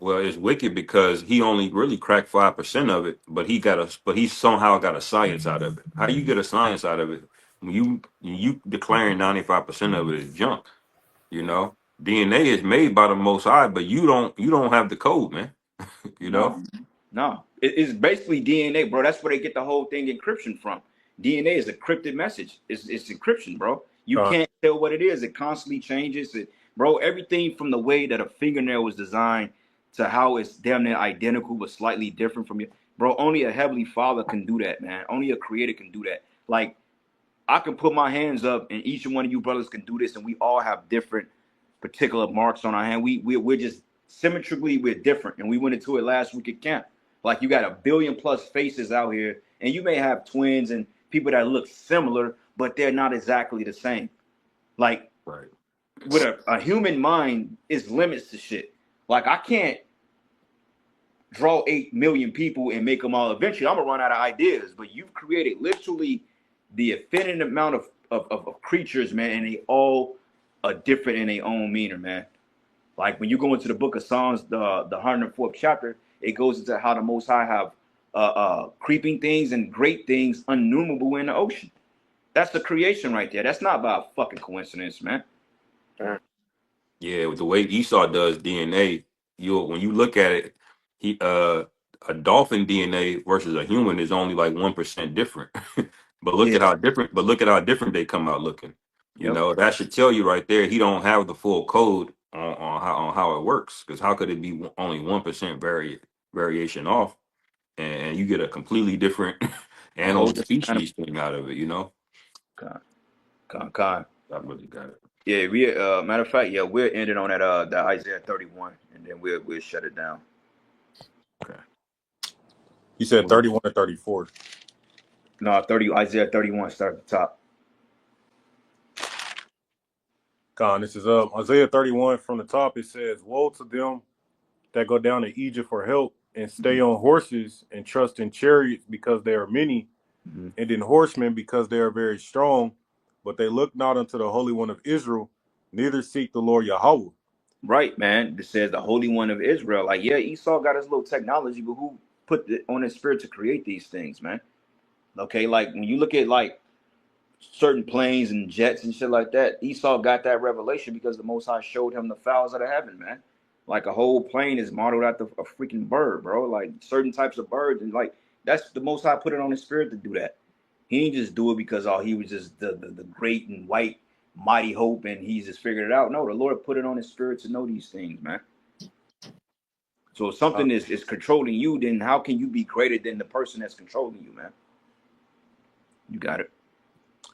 Well, it's wicked because he only really cracked 5% of it, but he somehow got a science out of it. How do you get a science out of it when you declaring 95% of it is junk? You know, DNA is made by the Most High, but you don't have the code, man. You know, No. It's basically DNA, bro. That's where they get the whole thing encryption from. DNA is a encrypted message. It's encryption, bro. You can't tell what it is. It constantly changes. Bro, everything from the way that a fingernail was designed to how it's damn near identical but slightly different from you. Bro, only a heavenly father can do that, man. Only a creator can do that. Like, I can put my hands up and each one of you brothers can do this, and we all have different particular marks on our hand. We're just symmetrically, we're different. And we went into it last week at camp. Like, you got 1 billion plus faces out here, and you may have twins and people that look similar, but they're not exactly the same. Like, right. With a human mind is limits to shit. Like, I can't draw 8 million people and make them all. Eventually, I'm gonna run out of ideas. But you've created literally the infinite amount of creatures, man, and they all are different in their own meaner, man. Like, when you go into the book of Psalms, the 104th chapter, it goes into how the Most High have creeping things and great things innumerable in the ocean. That's the creation right there. That's not by a fucking coincidence, man. Yeah, with the way Esau does DNA, when you look at it, he a dolphin DNA versus a human is only like 1% different. But look Yeah. at how different. But look at how different they come out looking. You Yep. know, that should tell you right there he don't have the full code on how it works. Because how could it be only 1% variation off, and you get a completely different A whole animal different animal. species thing out of it? You know, Con. I really got it. Yeah, we matter of fact, yeah, we'll end it on that Isaiah 31, and then we'll shut it down. Okay. You said 31 or 34? No, Isaiah 31, start at the top. Con, this is Isaiah 31 from the top. It says, "Woe to them that go down to Egypt for help and stay on horses and trust in chariots because they are many, and in horsemen because they are very strong, but they look not unto the Holy One of Israel, neither seek the Lord Yahweh." Right, man. It says the Holy One of Israel. Like, yeah, Esau got his little technology, but who put it on his spirit to create these things, man? Okay, like when you look at like certain planes and jets and shit like that, Esau got that revelation because the Most High showed him the fowls of the heaven, man. Like a whole plane is modeled after a freaking bird, bro. Like certain types of birds, and like that's the Most High put it on his spirit to do that. He didn't just do it because he was just the great and white mighty hope and he just figured it out. No, the Lord put it on his spirit to know these things, man. So if something is controlling you, then how can you be greater than the person that's controlling you, man? You got it.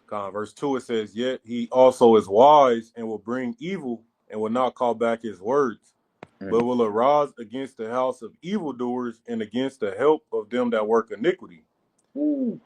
Verse 2, it says, "Yet he also is wise and will bring evil and will not call back his words, but will arise against the house of evildoers and against the help of them that work iniquity." Ooh.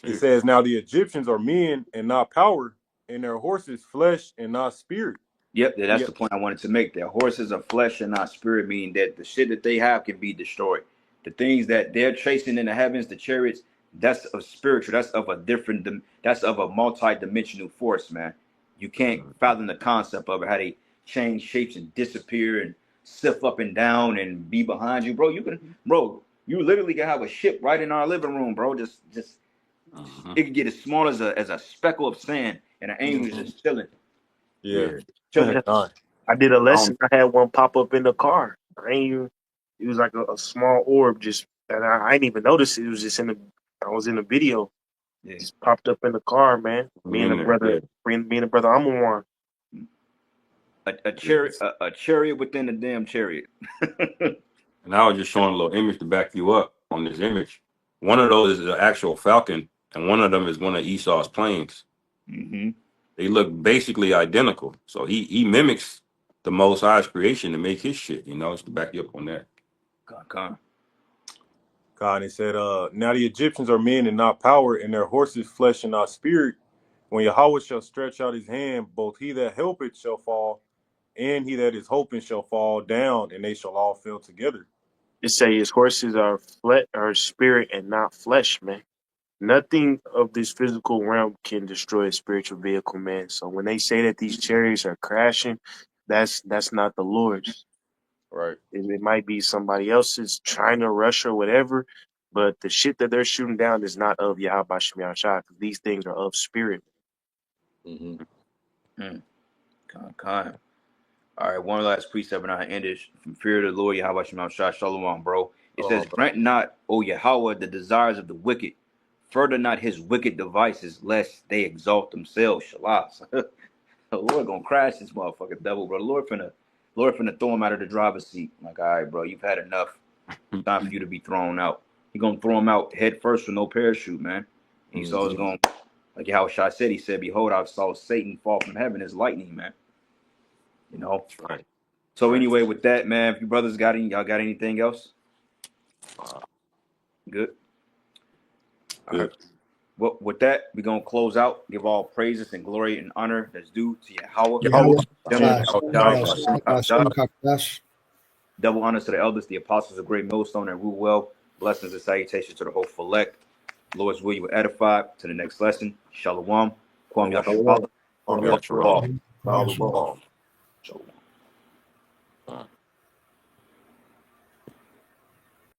It says, "Now the Egyptians are men and not power, and their horses flesh and not spirit." Yep, that's the point I wanted to make. Their horses are flesh and not spirit, meaning that the shit that they have can be destroyed. The things that they're chasing in the heavens, the chariots, that's of spiritual. That's of a different. That's of a multi-dimensional force, man. You can't fathom the concept of it. How they change shapes and disappear and sift up and down and be behind you, bro. You literally can have a ship right in our living room, bro. Just it could get as small as a speckle of sand, and an angel is just chilling. Yeah. I did a lesson. I had one pop up in the car. It was like a small orb, just and I didn't even notice it. It was just I was in the video. Yeah. Just popped up in the car, man. Me and the brother Amawar. A chariot within a damn chariot. And I was just showing a little image to back you up on this image. One of those is an actual falcon, and one of them is one of Esau's planes. They look basically identical. So he mimics the Most High's creation to make his shit, you know, just to back you up on that. God, it said, "Now the Egyptians are men and not power, and their horses flesh and not spirit. When Yahweh shall stretch out his hand, both he that helpeth shall fall, and he that is hoping shall fall down, and they shall all fail together." It say his horses are spirit and not flesh, man. Nothing of this physical realm can destroy a spiritual vehicle, man. So when they say that these chariots are crashing, that's not the Lord's. Right. It might be somebody else's trying to rush or whatever, but the shit that they're shooting down is not of Yahweh Shem Yahshua, because these things are of spirit. All right, one last precept and I end it. From fear of the Lord, Yahweh Shem Yahshua, Shalom, bro. It says, "Grant not, O Yahweh, the desires of the wicked. Further not his wicked devices, lest they exalt themselves." Shalas. The Lord gonna crash this motherfucking devil, bro. The Lord finna throw him out of the driver's seat. Like, all right, bro, you've had enough. It's time for you to be thrown out. He gonna throw him out head first with no parachute, man. Esau's gonna, like how Shai said, he said, "Behold, I saw Satan fall from heaven as lightning," man. You know. That's right. So anyway, with that, man, if you brothers y'all got anything else? Good. All right. Well, with that, we're gonna close out. Give all praises and glory and honor that's due to Yahweh. Double honors to the elders, the apostles of Great Millstone and rule well. Blessings and salutations to the whole elect. Lord's will you were edified. To the next lesson. Shalom. Kwam Yahshua. Shalom. Shalom.